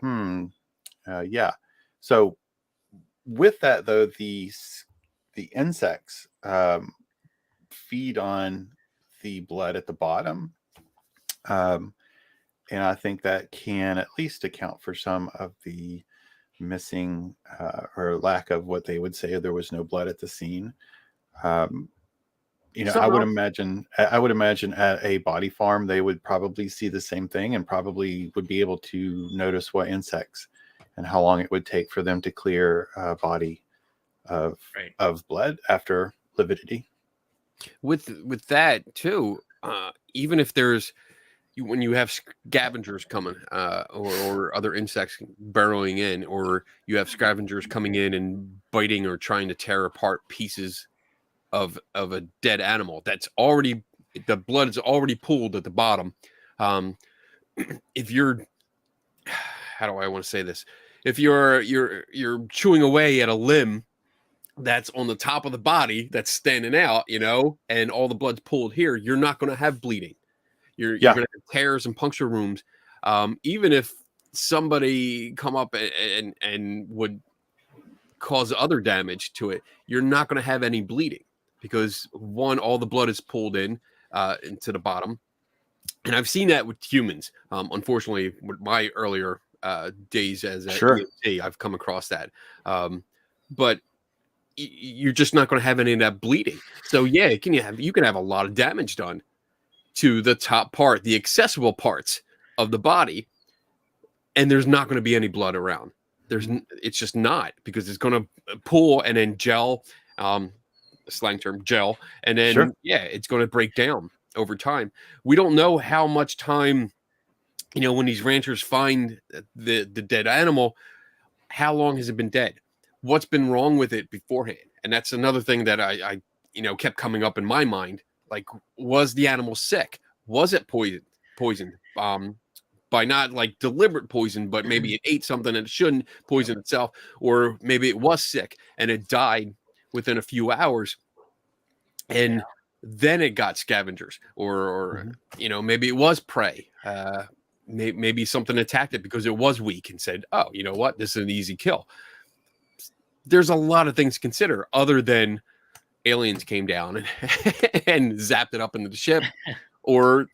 yeah. So with that though, the insects feed on the blood at the bottom, and I think that can at least account for some of the missing or lack of what they would say there was no blood at the scene. You know, Somehow, I would imagine at a body farm, they would probably see the same thing and probably would be able to notice what insects and how long it would take for them to clear a body of Right. blood after lividity. with that too, even if there's when you have scavengers coming or other insects burrowing in, or you have scavengers coming in and biting or trying to tear apart pieces of a dead animal that's already, the blood is already pooled at the bottom. If you're, how do I want to say this, if you're chewing away at a limb that's on the top of the body that's standing out, you know, and all the blood's pooled here, you're not going to have bleeding. You're going to have tears and puncture wounds. Even if somebody come up and would cause other damage to it, you're not going to have any bleeding because one, all the blood is pulled in into the bottom. And I've seen that with humans. Unfortunately, with my earlier days as a EMT, I've come across that. But you're just not going to have any of that bleeding. So yeah, you can have a lot of damage done to the top part, the accessible parts of the body, and there's not going to be any blood around. It's just not, because it's going to pool and then gel, slang term, gel, and then it's going to break down over time. We don't know how much time, you know, when these ranchers find the dead animal, how long has it been dead? What's been wrong with it beforehand? And that's another thing that I you know, kept coming up in my mind. Like, was the animal sick? Was it poisoned? By not like deliberate poison, but maybe it ate something and it shouldn't poison itself, or maybe it was sick and it died within a few hours, and then it got scavengers, or you know, maybe it was prey. Maybe something attacked it because it was weak and said, "Oh, you know what? This is an easy kill." There's a lot of things to consider other than aliens came down and zapped it up into the ship, or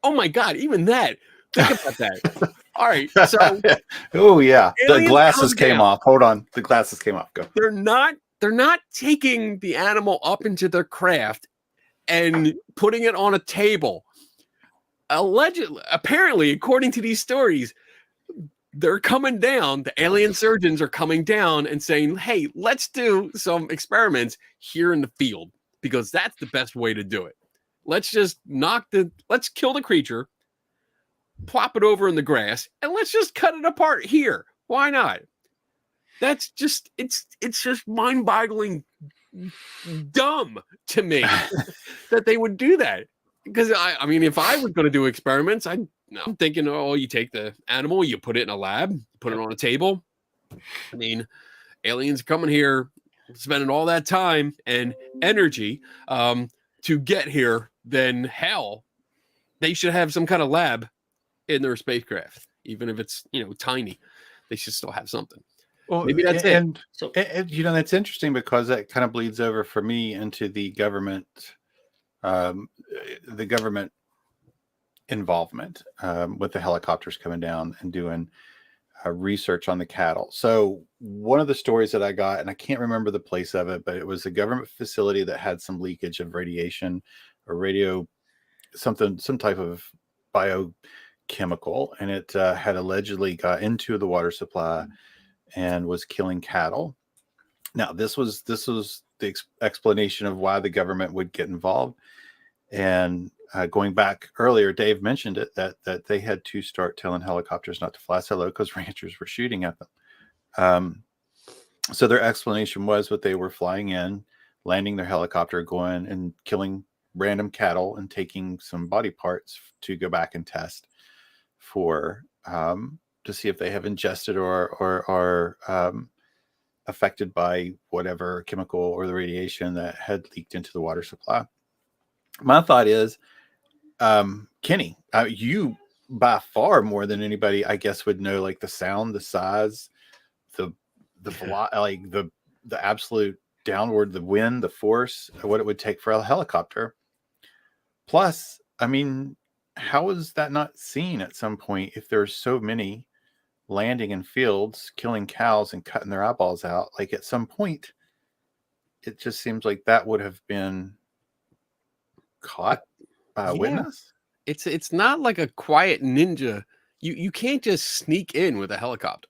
oh my god, even that. Think about that. All right, so oh yeah, the glasses came down. off. Hold on, the glasses came off. Go. They're not taking the animal up into their craft and putting it on a table. Allegedly, apparently, according to these stories, they're coming down. The alien surgeons are coming down and saying, "Hey, let's do some experiments here in the field because that's the best way to do it. Let's just let's kill the creature, plop it over in the grass, and let's just cut it apart here. Why not?" That's just it's just mind-boggling dumb to me that they would do that. Because I mean, if I was going to do experiments, I'm thinking, oh, you take the animal, you put it in a lab, put it on a table. I mean, aliens coming here, spending all that time and energy to get here, then hell, they should have some kind of lab in their spacecraft, even if it's, you know, tiny. They should still have something. Well, maybe that's it. And you know, that's interesting because that kind of bleeds over for me into the government involvement with the helicopters coming down and doing research on the cattle. So one of the stories that I got, and I can't remember the place of it, but it was a government facility that had some leakage of radiation or some type of biochemical, and it had allegedly got into the water supply and was killing cattle. Now, this was the explanation of why the government would get involved. And going back earlier, Dave mentioned it, that they had to start telling helicopters not to fly so low because ranchers were shooting at them. So their explanation was that they were flying in, landing their helicopter, going and killing random cattle and taking some body parts to go back and test for to see if they have ingested or are affected by whatever chemical or the radiation that had leaked into the water supply. My thought is, Kenny, you by far more than anybody, I guess, would know like the sound, the size, the like the absolute downward, the wind, the force, what it would take for a helicopter. Plus, I mean, how is that not seen at some point if there's so many landing in fields, killing cows and cutting their eyeballs out? Like at some point, it just seems like that would have been caught by a Yeah. witness? It's not like a quiet ninja. You can't just sneak in with a helicopter.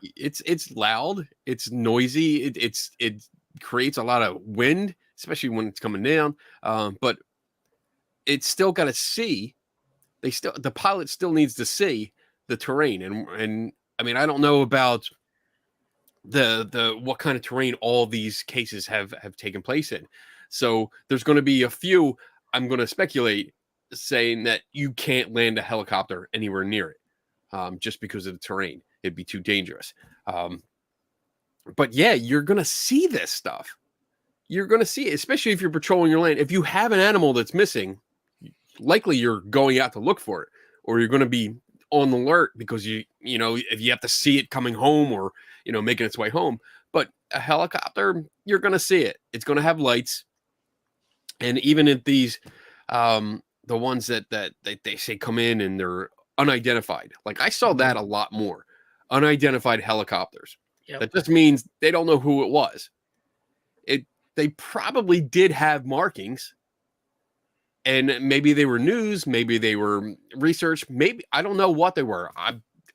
It's loud, it's noisy, it creates a lot of wind, especially when it's coming down. But it's still got to see. The pilot still needs to see the terrain, and I mean, I don't know about the what kind of terrain all these cases have taken place in. So there's going to be a few. I'm going to speculate saying that you can't land a helicopter anywhere near it, just because of the terrain. It'd be too dangerous. But yeah, you're going to see this stuff. You're going to see it, especially if you're patrolling your land. If you have an animal that's missing, likely you're going out to look for it, or you're going to be on alert because you know, if you have to see it coming home or, you know, making its way home. But a helicopter, you're going to see it. It's going to have lights. And even if these, the ones that they say come in and they're unidentified, like I saw that a lot more, unidentified helicopters. Yep. That just means they don't know who it was. They probably did have markings, and maybe they were news, maybe they were research, maybe I don't know what they were.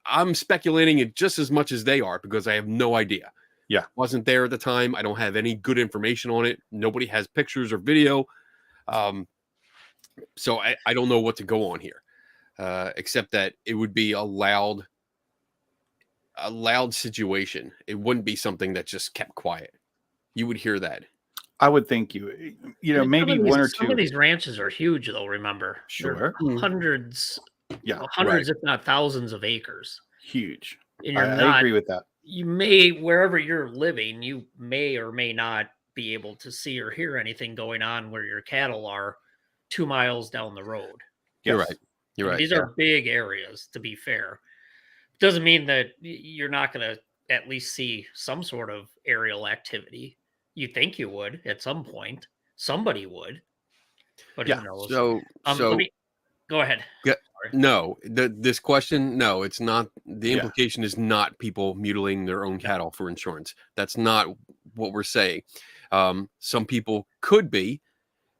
I'm speculating it just as much as they are because I have no idea. Yeah, wasn't there at the time. I don't have any good information on it. Nobody has pictures or video, so I don't know what to go on here, except that it would be a loud situation. It wouldn't be something that just kept quiet. You would hear that. I would think you know, maybe one or two. Some of these ranches are huge, though. Remember, Sure. They're hundreds, Right. if not thousands, of acres. Huge. And I agree with that. You may, wherever you're living, you may or may not be able to see or hear anything going on where your cattle are 2 miles down the road. You're Yes. right. You're right. These are big areas, to be fair. Doesn't mean that you're not going to at least see some sort of aerial activity. You think you would at some point. Somebody would. But who knows? So let me go ahead. No, this question, no, it's not. The implication is not people mutilating their own cattle for insurance. That's not what we're saying. Some people could be.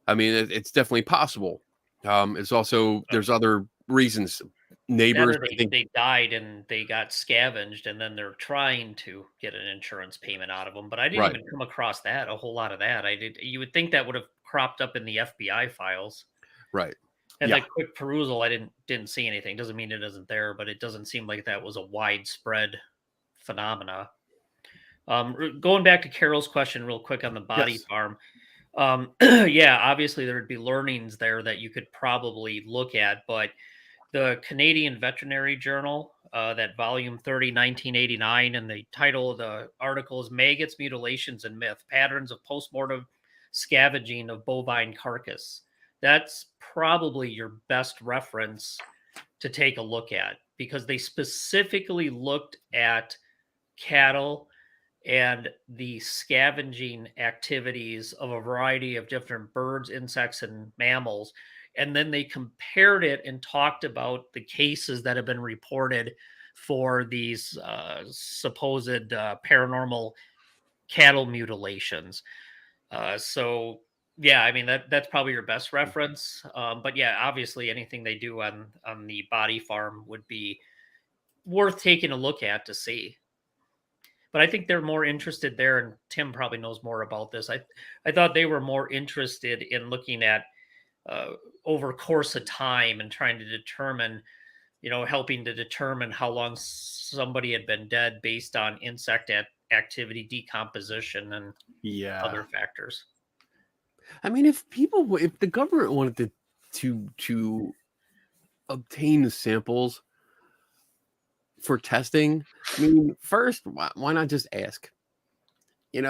I mean, it's definitely possible. It's also, there's other reasons. Neighbors, they died and they got scavenged, and then they're trying to get an insurance payment out of them. But I didn't even come across that, a whole lot of that. You would think that would have cropped up in the FBI files. Right. And like quick perusal, I didn't see anything. Doesn't mean it isn't there, but it doesn't seem like that was a widespread phenomena. Going back to Carol's question real quick on the body farm. Obviously there would be learnings there that you could probably look at, but the Canadian Veterinary Journal, that volume 30, 1989, and the title of the article is Maggots, Mutilations, and Myth, Patterns of Postmortem Scavenging of Bovine Carcass. That's probably your best reference to take a look at, because they specifically looked at cattle and the scavenging activities of a variety of different birds, insects, and mammals. And then they compared it and talked about the cases that have been reported for these supposed paranormal cattle mutilations. So I mean, that's probably your best reference. But obviously anything they do on the body farm would be worth taking a look at to see. But I think they're more interested there, and Tim probably knows more about this. I thought they were more interested in looking at over course of time and trying to determine, helping to determine how long somebody had been dead based on insect activity, decomposition, and other factors. I mean, if the government wanted to obtain the samples for testing, I mean, first, why not just ask? Pay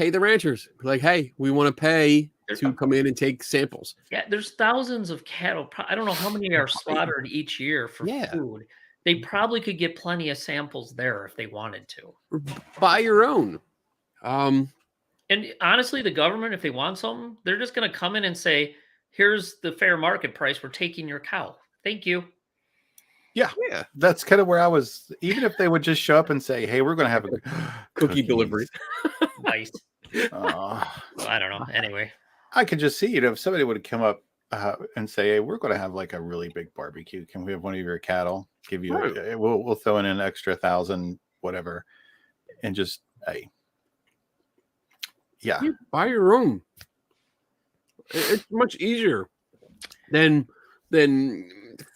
the ranchers. Like, hey, we want to pay to come in and take samples. Yeah, there's thousands of cattle. I don't know how many are slaughtered each year for food. They probably could get plenty of samples there if they wanted to. Buy your own. And honestly, the government, if they want something, they're just going to come in and say, here's the fair market price. We're taking your cow. Thank you. Yeah. That's kind of where I was. Even if they would just show up and say, hey, we're going to have a cookie delivery. Nice. I don't know. Anyway. I could just see, if somebody would have come up and say, "Hey, we're going to have like a really big barbecue. Can we have one of your cattle? Give you, Right. we'll throw in an extra 1,000, whatever, and just, hey, yeah, You buy your own. It's much easier than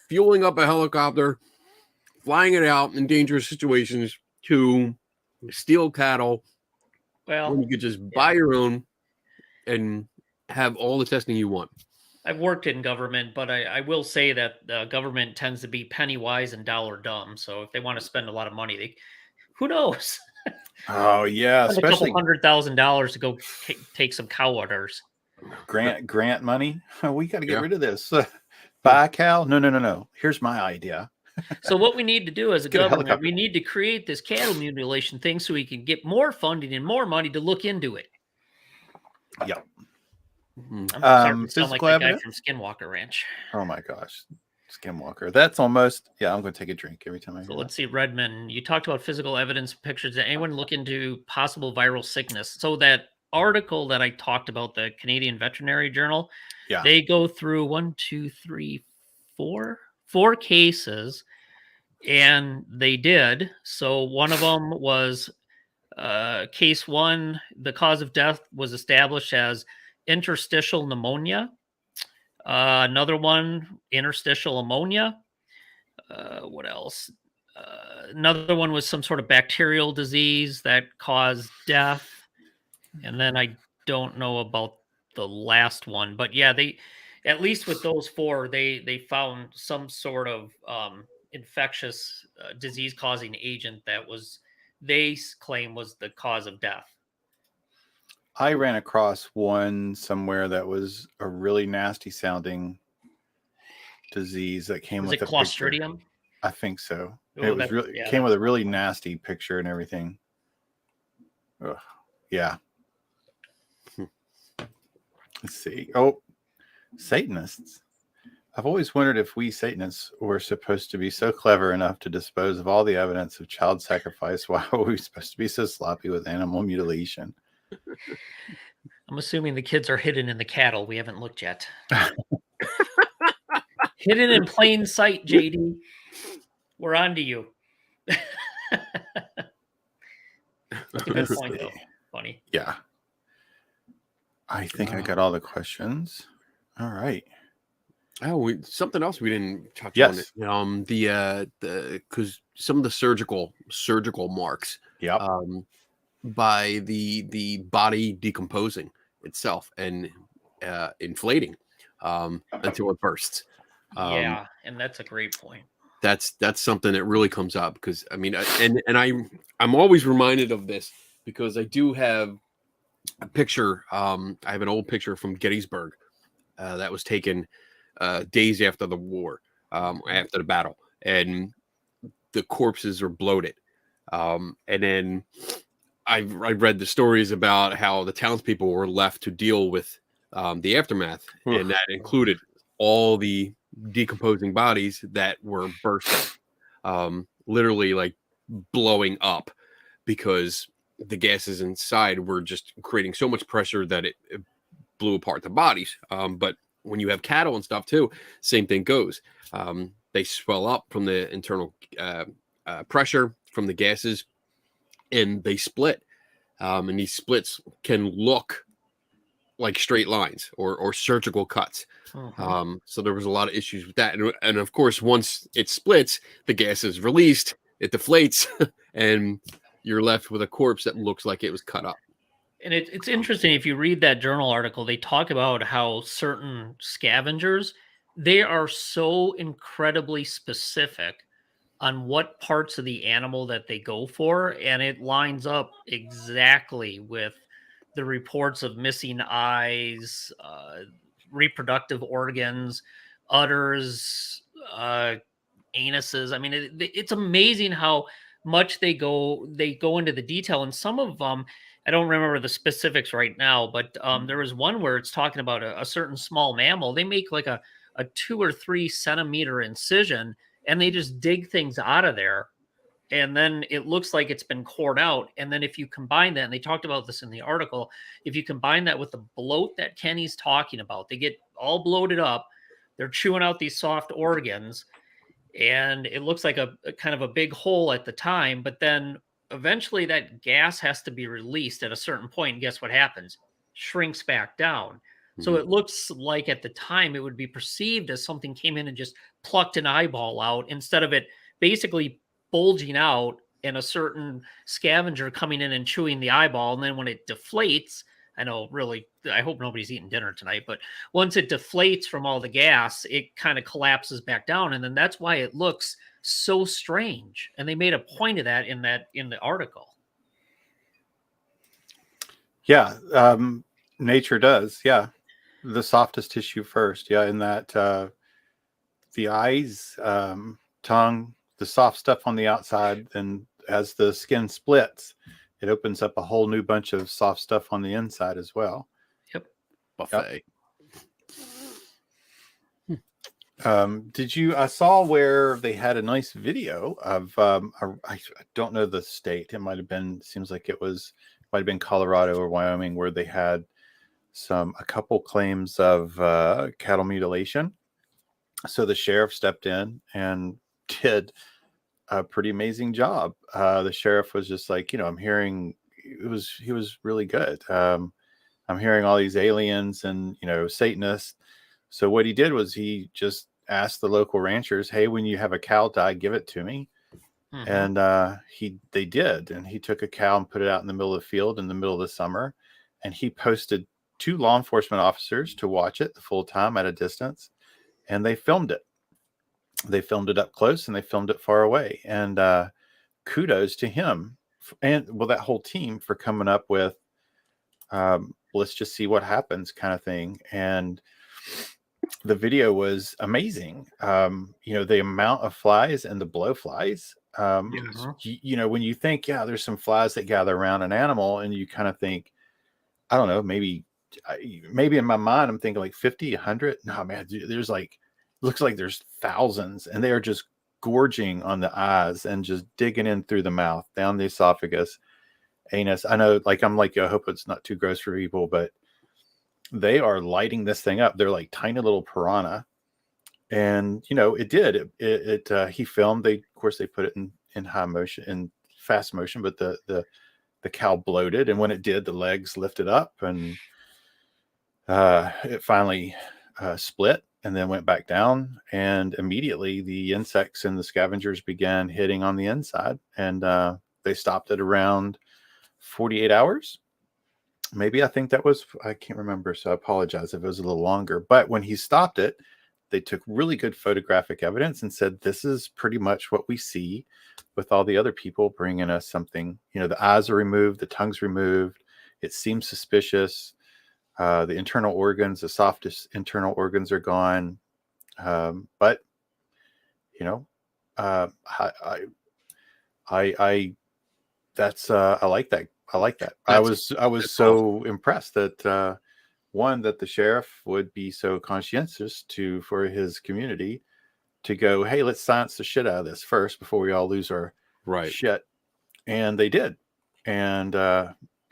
fueling up a helicopter, flying it out in dangerous situations to steal cattle when Well, you could just buy your own and have all the testing you want. I've worked in government, but I will say that the government tends to be penny wise and dollar dumb. So if they want to spend a lot of money, who knows? oh yeah, Spend a couple especially $100,000 to go take some cow udders. grant money. We got to get Yeah. rid of this. Buy a cow? No. Here's my idea. So what we need to do as a Get a government, helicopter. we need to create this cattle mutilation thing so we can get more funding and more money to look into it. Yep. Mhm. I'm starting to sound like Physical that guy evidence? from Skinwalker Ranch. Oh my gosh, Skinwalker. That's almost. Yeah, I'm going to take a drink every time I So hear let's see, Redmond, you talked about physical evidence pictures. Did anyone look into possible viral sickness? So that article that I talked about, the Canadian Veterinary Journal, Yeah. they go through 4 cases, and they did. So one of them was case 1. The cause of death was established as interstitial pneumonia. Another one, interstitial ammonia. What else? Another one was some sort of bacterial disease that caused death. And then I don't know about the last one, but yeah, they, at least with those 4, they found some sort of infectious disease causing agent that was, they claim, was the cause of death. I ran across one somewhere that was a really nasty sounding disease that came Was with it a picture. Clostridium? I think so. Oh, It was really came with a really nasty picture and everything. Ugh. Yeah. Let's see. Oh, Satanists. I've always wondered if we Satanists were supposed to be so clever enough to dispose of all the evidence of child sacrifice. Why are we supposed to be so sloppy with animal mutilation? I'm assuming the kids are hidden in the cattle. We haven't looked yet. Hidden in plain sight, JD. We're on to you. That's a good point, though. Funny. Yeah. I think I got all the questions. All right. Oh, something else we didn't touch Yes. on it. The because some of the surgical marks, Yep. by the body decomposing itself and inflating until it bursts. Yeah, and that's a great point. That's something that really comes up because I mean, I'm always reminded of this because I do have a picture. I have an old picture from Gettysburg that was taken days after the war, after the battle, and the corpses are bloated. And then I read the stories about how the townspeople were left to deal with the aftermath, and that included all the decomposing bodies that were bursting, literally like blowing up because the gases inside were just creating so much pressure that it blew apart the bodies. But when you have cattle and stuff too, same thing goes. They swell up from the internal pressure from the gases, and they split. And these splits can look like straight lines or surgical cuts. Mhm. So there was a lot of issues with that. And of course, once it splits, the gas is released, it deflates, and you're left with a corpse that looks like it was cut up. And it's interesting, if you read that journal article, they talk about how certain scavengers, they are so incredibly specific on what parts of the animal that they go for, and it lines up exactly with the reports of missing eyes, reproductive organs, udders, anuses. I mean, it's amazing how much they go into the detail, and some of them, I don't remember the specifics right now, but there was one where it's talking about a certain small mammal. They make like a 2 or 3 centimeter incision, and they just dig things out of there and then it looks like it's been cored out. And then if you combine that, and they talked about this in the article, if you combine that with the bloat that Kenny's talking about, they get all bloated up. They're chewing out these soft organs, and it looks like a kind of a big hole at the time. But then eventually that gas has to be released at a certain point. And guess what happens? Shrinks back down. So Mhm. it looks like at the time it would be perceived as something came in and just plucked an eyeball out instead of it basically bulging out and a certain scavenger coming in and chewing the eyeball. And then when it deflates, I know, really, I hope nobody's eating dinner tonight, but once it deflates from all the gas, it kind of collapses back down. And then that's why it looks so strange. And they made a point of that in the article. Yeah, nature does. Yeah, the softest tissue first. Yeah, in that the eyes, tongue, the soft stuff on the outside, and as the skin splits, it opens up a whole new bunch of soft stuff on the inside as well. Yep. Buffet. Did you? I saw where they had a nice video of. I don't know the state. It might have been. Seems like it was. Might have been Colorado or Wyoming, where they had a couple claims of cattle mutilation. So the sheriff stepped in and did a pretty amazing job. The sheriff was just like, I'm hearing. He was really good. I'm hearing all these aliens and Satanists. So what he did was he just asked the local ranchers, "Hey, when you have a cow die, give it to me." Mhm. And they did, and he took a cow and put it out in the middle of the field in the middle of the summer, and he posted 2 law enforcement officers to watch it the full time at a distance, and they filmed it. They filmed it up close and they filmed it far away, and kudos to him and that whole team for coming up with let's just see what happens kind of thing. And the video was amazing. The amount of flies and the blowflies. Mhm. When you think, there's some flies that gather around an animal, and you kind of think, I don't know, maybe in my mind, I'm thinking like 50, 100. No, man, there's looks like there's thousands, and they are just gorging on the eyes and just digging in through the mouth, down the esophagus, anus. I know, I'm like, I hope it's not too gross for people, but they are lighting this thing up. They're like tiny little piranha. And it did. He filmed. Of course, they put it in high motion, in fast motion. But the cow bloated, and when it did, the legs lifted up, and it finally split, and then went back down. And immediately, the insects and the scavengers began hitting on the inside, and they stopped at around 48 hours. Maybe I think I can't remember, so I apologize if it was a little longer. But when he stopped it, they took really good photographic evidence and said, this is pretty much what we see with all the other people bringing us something. The eyes are removed, the tongue's removed. It seems suspicious. The internal organs, the softest internal organs are gone. But, I that's, I like that. I like that. I was That's so impressed that, one, that the sheriff would be so conscientious for his community to go, hey, let's science the shit out of this first before we all lose our right. shit. And they did. And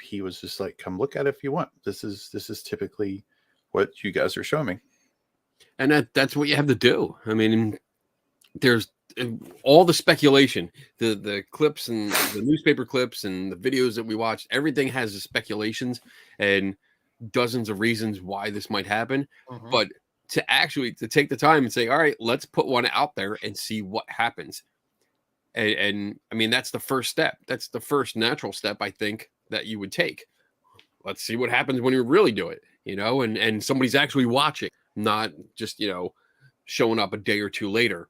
he was just like, come look at it if you want. This is typically what you guys are showing me. And that's what you have to do. I mean, there's all the speculation, the clips and the newspaper clips and the videos that we watched. Everything has the speculations and dozens of reasons why this might happen. Mhm. But to take the time and say, all right, let's put one out there and see what happens. And I mean, that's the first step. That's the first natural step, I think, that you would take. Let's see what happens when you really do it, and somebody's actually watching, not just, showing up a day or two later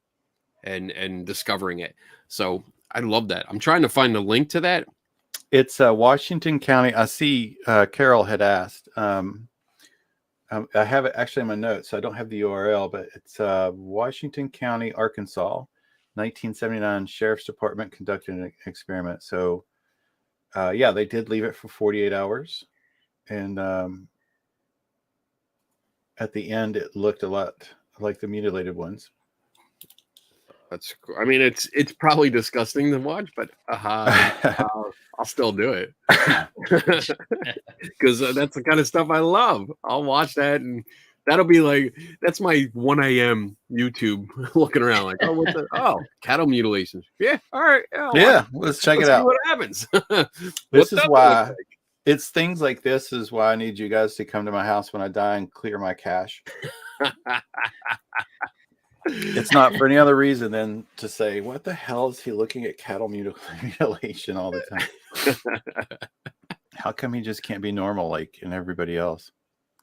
and discovering it. So I love that. I'm trying to find a link to that. It's Washington County. I see Carol had asked. I have it actually in my notes, so I don't have the URL, but it's Washington County, Arkansas, 1979 Sheriff's Department conducted an experiment. So, they did leave it for 48 hours. And at the end, it looked a lot like the mutilated ones. That's cool. I mean, it's probably disgusting to watch, but I'll still do it because that's the kind of stuff I love. I'll watch that, and that'll be like that's my 1 a.m. YouTube looking around like, cattle mutilations. Yeah, all right, yeah, Yeah, let's check it see out. what happens. This is why it's things like this is why I need you guys to come to my house when I die and clear my cache. It's not for any other reason than to say, what the hell is he looking at cattle mutilation all the time? How come he just can't be normal like in everybody else?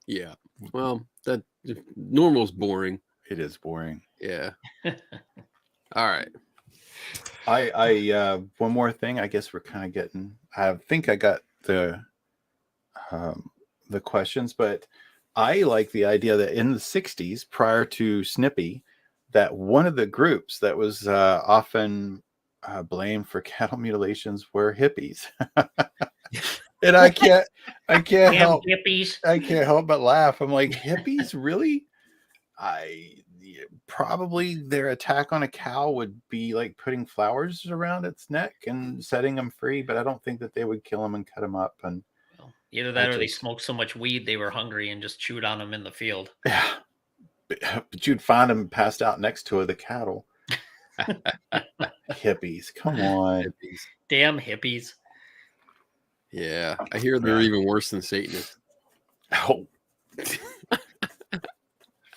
Yeah. Well, that normal's boring. It is boring. Yeah. All right. I one more thing. I guess we're kind of getting. I think I got the questions, but I like the idea that in the 60s, prior to Snippy, that one of the groups that was often blamed for cattle mutilations were hippies. And I can't help hippies. I can't help but laugh. I'm like, hippies, really? Probably their attack on a cow would be like putting flowers around its neck and setting them free, but I don't think that they would kill them and cut them up. And either that or they smoked so much weed they were hungry and just chewed on them in the field. Yeah, but you'd find them passed out next to the cattle. Hippies, come on. Hippies. Damn hippies. Yeah, I hear they're even worse than Satanists. Oh.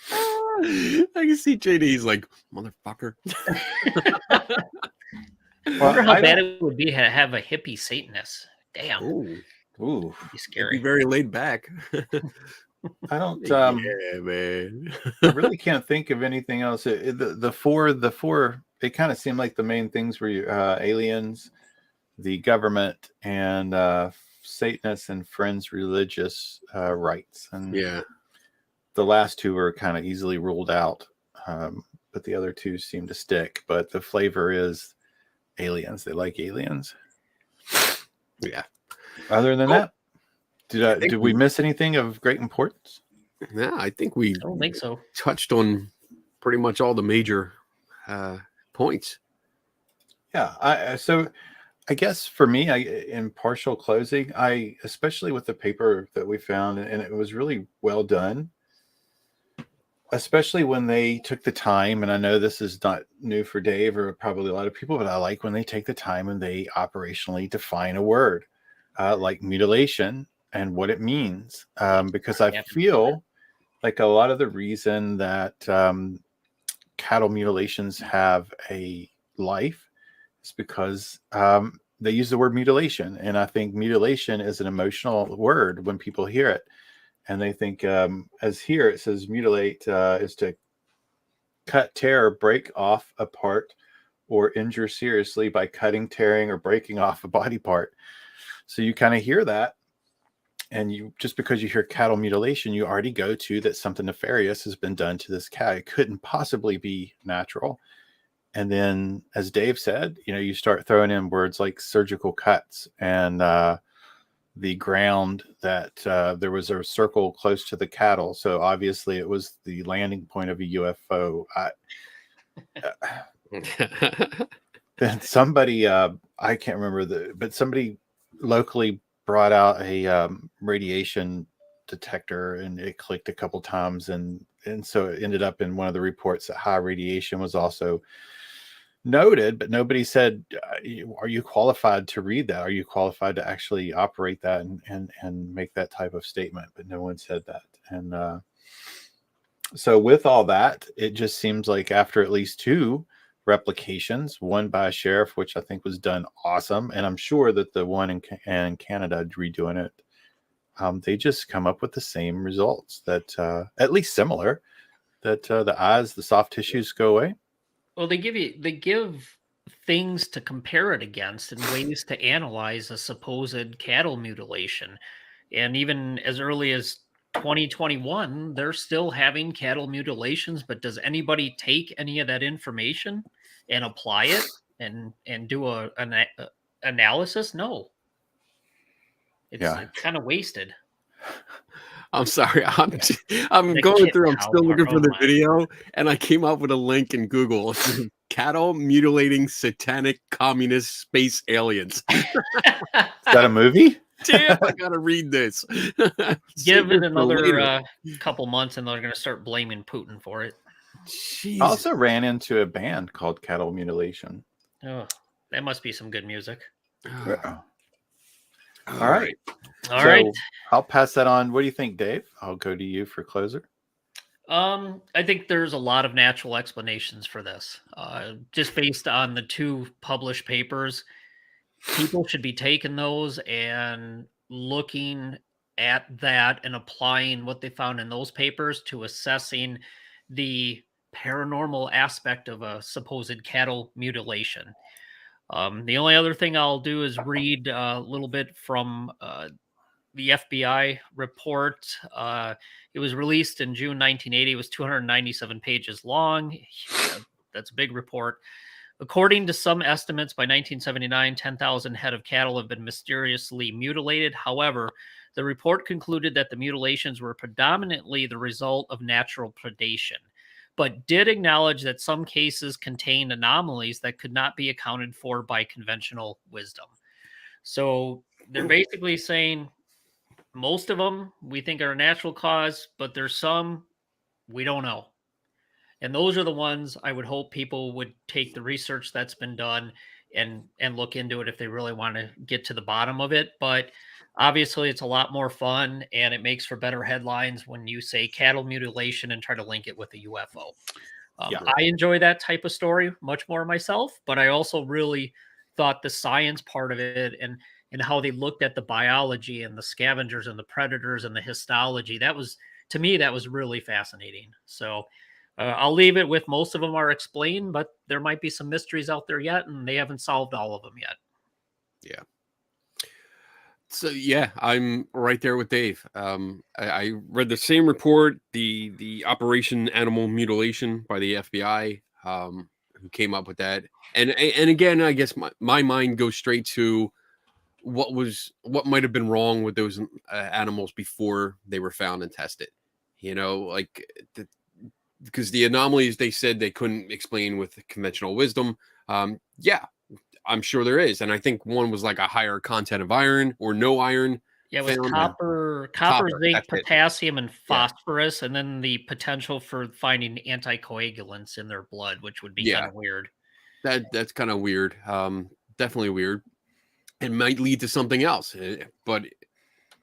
I can see JD's like, motherfucker. I wonder how bad it would be to have a hippie Satanist. Damn. Ooh. It'd be scary. Be very laid back. I don't. Yeah, man. I really can't think of anything else. The four. They kind of seem like the main things were aliens, the government, and Satanists and Friends religious rights. And yeah, the last two were kind of easily ruled out, but the other two seem to stick. But the flavor is aliens. They like aliens. Yeah. Other than that, did we miss anything of great importance? Yeah, I think we. I don't think so. Touched on pretty much all the major points. Yeah. So I guess for me, in partial closing, especially with the paper that we found, and it was really well done, especially when they took the time. And I know this is not new for Dave or probably a lot of people, but I like when they take the time and they operationally define a word like mutilation and what it means. Because I feel like a lot of the reason that cattle mutilations have a life is because they use the word mutilation. And I think mutilation is an emotional word when people hear it. And they think, as here it says mutilate is to cut, tear, break off a part or injure seriously by cutting, tearing, or breaking off a body part. So you kind of hear that. And you just because you hear cattle mutilation, you already go to that something nefarious has been done to this cow. It couldn't possibly be natural. And then, as Dave said, you start throwing in words like surgical cuts and the ground that there was a circle close to the cattle. So obviously it was the landing point of a UFO. Then somebody, I can't remember but somebody locally brought out a radiation detector and it clicked a couple times. And so it ended up in one of the reports that high radiation was also noted, but nobody said, are you qualified to read that? Are you qualified to actually operate that and make that type of statement? But no one said that. And so with all that, it just seems like after at least two replications, one by a sheriff, which I think was done awesome, and I'm sure that the one in Canada redoing it, they just come up with the same results, that at least similar, that the eyes, the soft tissues go away. Well, they give things to compare it against and ways to analyze a supposed cattle mutilation. And even as early as 2021, they're still having cattle mutilations, but does anybody take any of that information and apply it and do an analysis? No. It's kind of wasted. I'm sorry. I'm The going kit through. I'm still power, looking for oh the my. video, and I came up with a link in Google. It says, cattle mutilating satanic communist space aliens. Is that a movie? Damn, I gotta read this. Give Save it this for another later. couple months, and they're going to start blaming Putin for it. I Jeez. also ran into a band called Cattle Mutilation. Oh, that must be some good music. All right. All So right. I'll pass that on. What do you think, Dave? I'll go to you for closer. I think there's a lot of natural explanations for this. Just based on the 2 published papers, people should be taking those and looking at that and applying what they found in those papers to assessing the paranormal aspect of a supposed cattle mutilation. The only other thing I'll do is read a little bit from the FBI report. It was released in June 1980. It was 297 pages long. That's a big report. According to some estimates, by 1979, 10,000 head of cattle have been mysteriously mutilated. However, the report concluded that the mutilations were predominantly the result of natural predation, but did acknowledge that some cases contained anomalies that could not be accounted for by conventional wisdom. So they're basically saying most of them we think are a natural cause, but there's some we don't know. And those are the ones I would hope people would take the research that's been done and look into it if they really want to get to the bottom of it. But obviously it's a lot more fun and it makes for better headlines when you say cattle mutilation and try to link it with a UFO. Yeah. I enjoy that type of story much more myself, but I also really thought the science part of it and how they looked at the biology and the scavengers and the predators and the histology, that was, to me, that was really fascinating. So I'll leave it with most of them are explained, but there might be some mysteries out there yet, and they haven't solved all of them yet. Yeah. So yeah, I'm right there with Dave. I read the same report, the Operation Animal Mutilation by the FBI, who came up with that. And again, I guess my mind goes straight to what might have been wrong with those animals before they were found and tested. You know, like because the anomalies they said they couldn't explain with conventional wisdom. Yeah, I'm sure there is, and I think one was like a higher content of iron or no iron. Yeah, it was found. copper, Copper, zinc, that's it. potassium, and Yeah. phosphorus, and then the potential for finding anticoagulants in their blood, which would be kind of weird. That's kind of weird. Definitely weird. It might lead to something else, but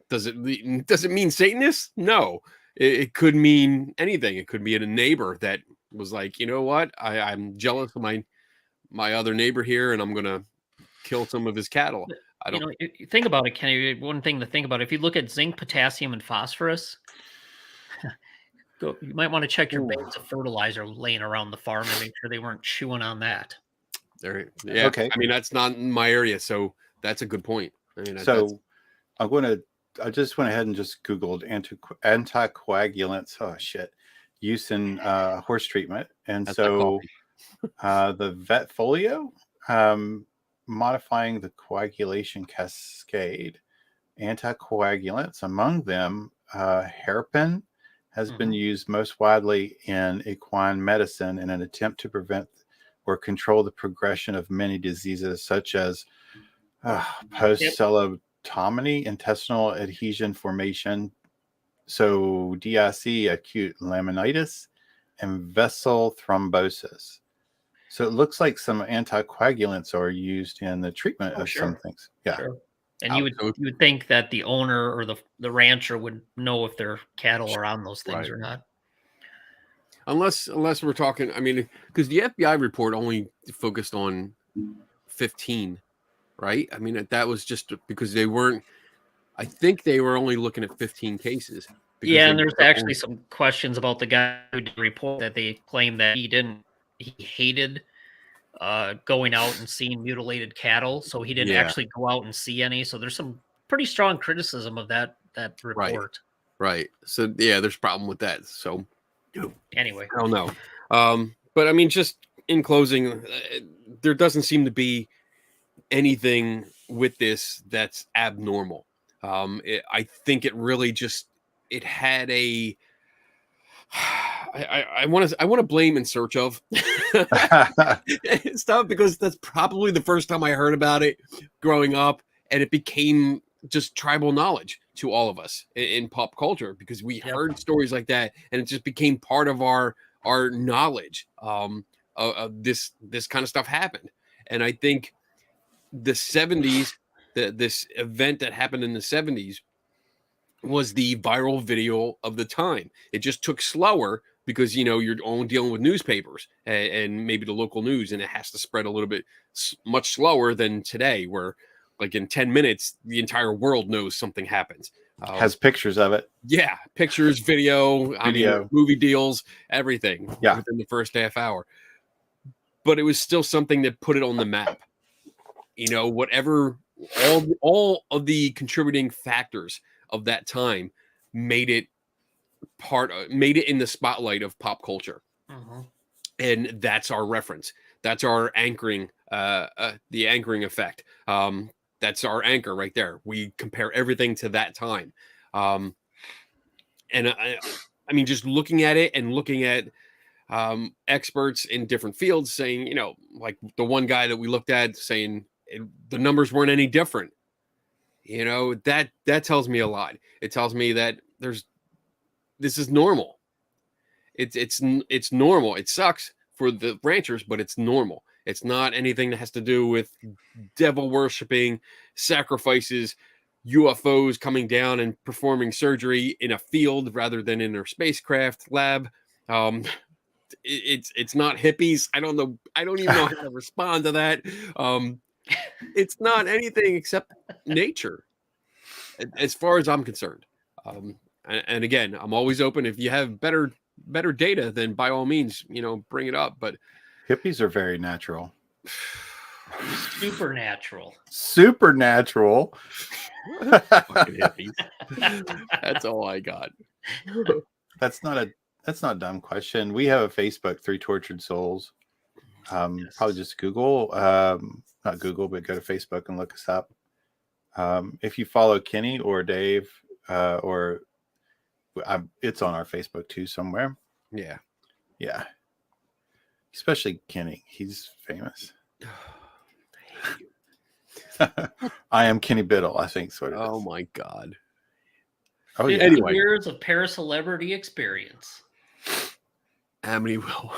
does it mean Satanists? No, it could mean anything. It could be a neighbor that was like, you know what, I'm jealous of my other neighbor here, and I'm gonna kill some of his cattle. I don't. You know, you think about it, Kenny. One thing to think about: if you look at zinc, potassium, and phosphorus, you might want to check your bags of fertilizer laying around the farm and make sure they weren't chewing on that. Yeah. Okay. I mean, that's not in my area, so that's a good point. I mean, So I just went ahead and just Googled anticoagulants. Oh shit. Use in horse treatment. And that's so the Vetfolio, modifying the coagulation cascade, anticoagulants, among them hairpin has been used most widely in equine medicine in an attempt to prevent or control the progression of many diseases such as post-celotomy, intestinal adhesion formation, so DIC, acute laminitis, and vessel thrombosis. So it looks like some anticoagulants are used in the treatment of some things. Yeah. Sure. And you would think that the owner or the rancher would know if their cattle are on those things or not. Unless we're talking, I mean, because the FBI report only focused on 15, right? I mean, that was just because they weren't. I think they were only looking at 15 cases. Yeah, and there's actually some questions about the guy who did the report that they claim that he hated going out and seeing mutilated cattle, so he didn't actually go out and see any. So there's some pretty strong criticism of that report. Right. So yeah, there's a problem with that. So anyway, I don't know. But I mean, just in closing, there doesn't seem to be anything with this that's abnormal. I think it really just it had a I want to blame In Search Of stuff, because that's probably the first time I heard about it growing up, and it became just tribal knowledge to all of us in pop culture, because we heard stories like that, and it just became part of our knowledge of this kind of stuff happened. And I think the 70s, this event that happened in the 70s was the viral video of the time. It just took slower because, you know, you're only dealing with newspapers and maybe the local news, and it has to spread a little bit much slower than today, where like in 10 minutes, the entire world knows something happens. Has pictures of it. Yeah. Pictures, video, I mean, movie deals, everything within the first half hour. But it was still something that put it on the map. You know, whatever, all of the contributing factors of that time made it in the spotlight of pop culture. And that's our reference. That's our anchoring, the anchoring effect. That's our anchor right there. We compare everything to that time. And I mean, just looking at it and looking at experts in different fields saying, you know, like the one guy that we looked at saying the numbers weren't any different. You know, that tells me a lot. It tells me that this is normal. It's normal. It sucks for the ranchers, but it's normal. It's not anything that has to do with devil worshiping, sacrifices, UFOs coming down and performing surgery in a field rather than in their spacecraft lab. It's not hippies. I don't know. I don't even know how to respond to that. It's not anything except nature, as far as I'm concerned. And again, I'm always open. If you have better data, then by all means, you know, bring it up. But hippies are very natural. Supernatural. Fucking hippies. That's all I got. That's not a dumb question. We have a Facebook, 3 Tortured Souls. Probably just Google, not Google, but go to Facebook and look us up. If you follow Kenny or Dave, it's on our Facebook too somewhere. Yeah. Especially Kenny. He's famous. I am Kenny Biddle, I think. Sort of. Oh my God. Oh yeah. 50 Anyway. years of paracelebrity experience. Amityville.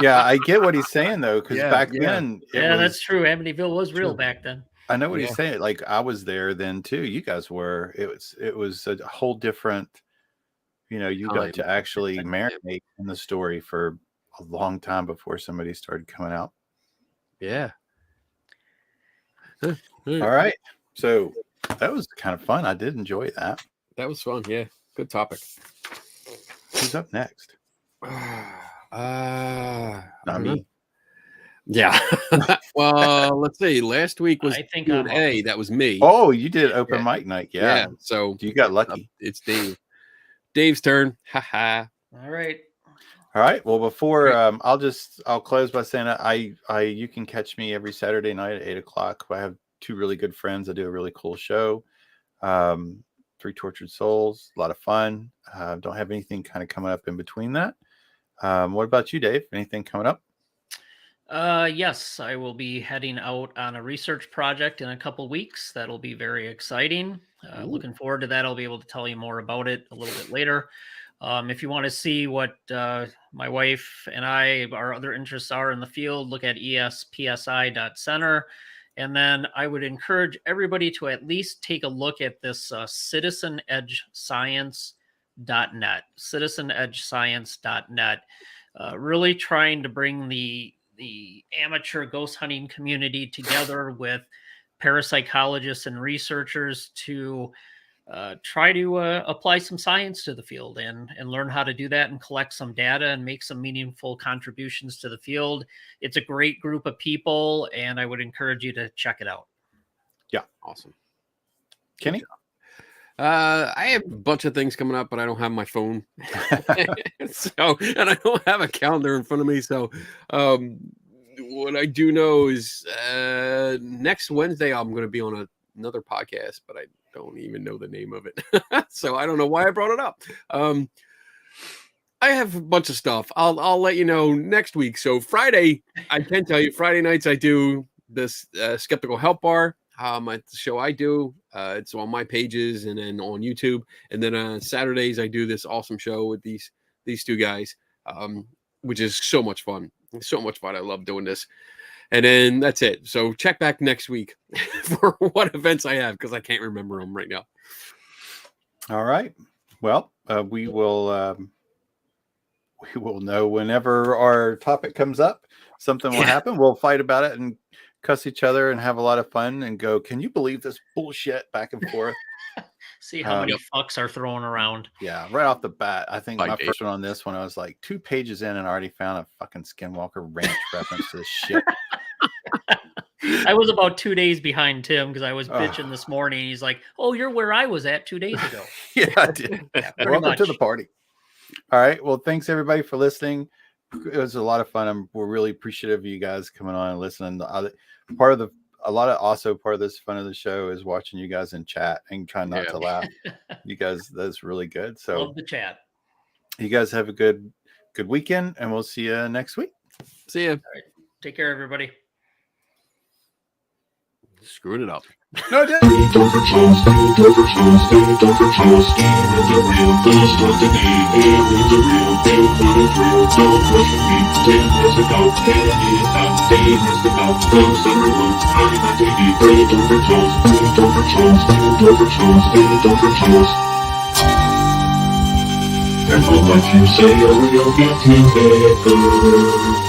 Yeah, I get what he's saying though, because back then, that's true. Amityville was real back then. I know what he's saying. Like I was there then too. You guys were. It was a whole different. You know, you got to actually marinate in the story for a long time before somebody started coming out. Yeah. All right. So that was kind of fun. I did enjoy that. That was fun. Yeah. Good topic. Who's up next? Not me. Yeah. Well, let's see. Last week was Q&A. That was me. Oh, you did open mic night. Yeah. So you got lucky. It's Dave. Dave's turn. Haha. All right. Well, before I'll close by saying you can catch me every Saturday night at 8:00. I have 2 really good friends. I do a really cool show. 3 Tortured Souls, a lot of fun. Don't have anything kind of coming up in between that. What about you, Dave? Anything coming up? Yes, I will be heading out on a research project in a couple weeks. That'll be very exciting. Looking forward to that. I'll be able to tell you more about it a little bit later. If you want to see what my wife and our other interests are in the field, look at espsi.center. And then I would encourage everybody to at least take a look at this citizenedgescience.net, citizenedgescience.net. Really trying to bring the amateur ghost hunting community together with parapsychologists and researchers to try to apply some science to the field and learn how to do that and collect some data and make some meaningful contributions to the field. It's a great group of people, and I would encourage you to check it out. Yeah. Awesome. Kenny? I have a bunch of things coming up, but I don't have my phone. And I don't have a calendar in front of me. So what I do know is next Wednesday I'm going to be on another podcast, but I don't even know the name of it. So I don't know why I brought it up. I have a bunch of stuff. I'll let you know next week. So Friday, I can tell you, Friday nights I do this Skeptical Help Bar. The show I do. It's on my pages and then on YouTube. And then on Saturdays I do this awesome show with these two guys, which is so much fun. It's so much fun. I love doing this. And then that's it. So check back next week for what events I have, because I can't remember them right now. All right. Well, we will know whenever our topic comes up. Something will happen. We'll fight about it and cuss each other and have a lot of fun and go, can you believe this bullshit back and forth? See how many fucks are thrown around. Yeah, right off the bat. I think my first one on this one, I was like 2 pages in and already found a fucking Skinwalker Ranch reference to this shit. I was about 2 days behind Tim because I was bitching this morning. He's like, "Oh, you're where I was at 2 days ago." Yeah, I did. Welcome to the party. All right. Well, thanks everybody for listening. It was a lot of fun. We're really appreciative of you guys coming on and listening. Part of this fun of the show is watching you guys in chat and trying not to laugh. You guys, that's really good. So love the chat. You guys have a good weekend, and we'll see you next week. See ya. All right. Take care, everybody. Screwing it up. No, Don't for Chelsea, don't for Chelsea, don't for Chelsea, with the real, this was the name, with the real, big what is real, don't question me, 10 years ago, 10 years out, 10 years ago, those summer ones, I'm on TV, don't for Chelsea, don't for Chelsea, don't for Chelsea, don't for Chelsea. And for what you say, you'll get to better.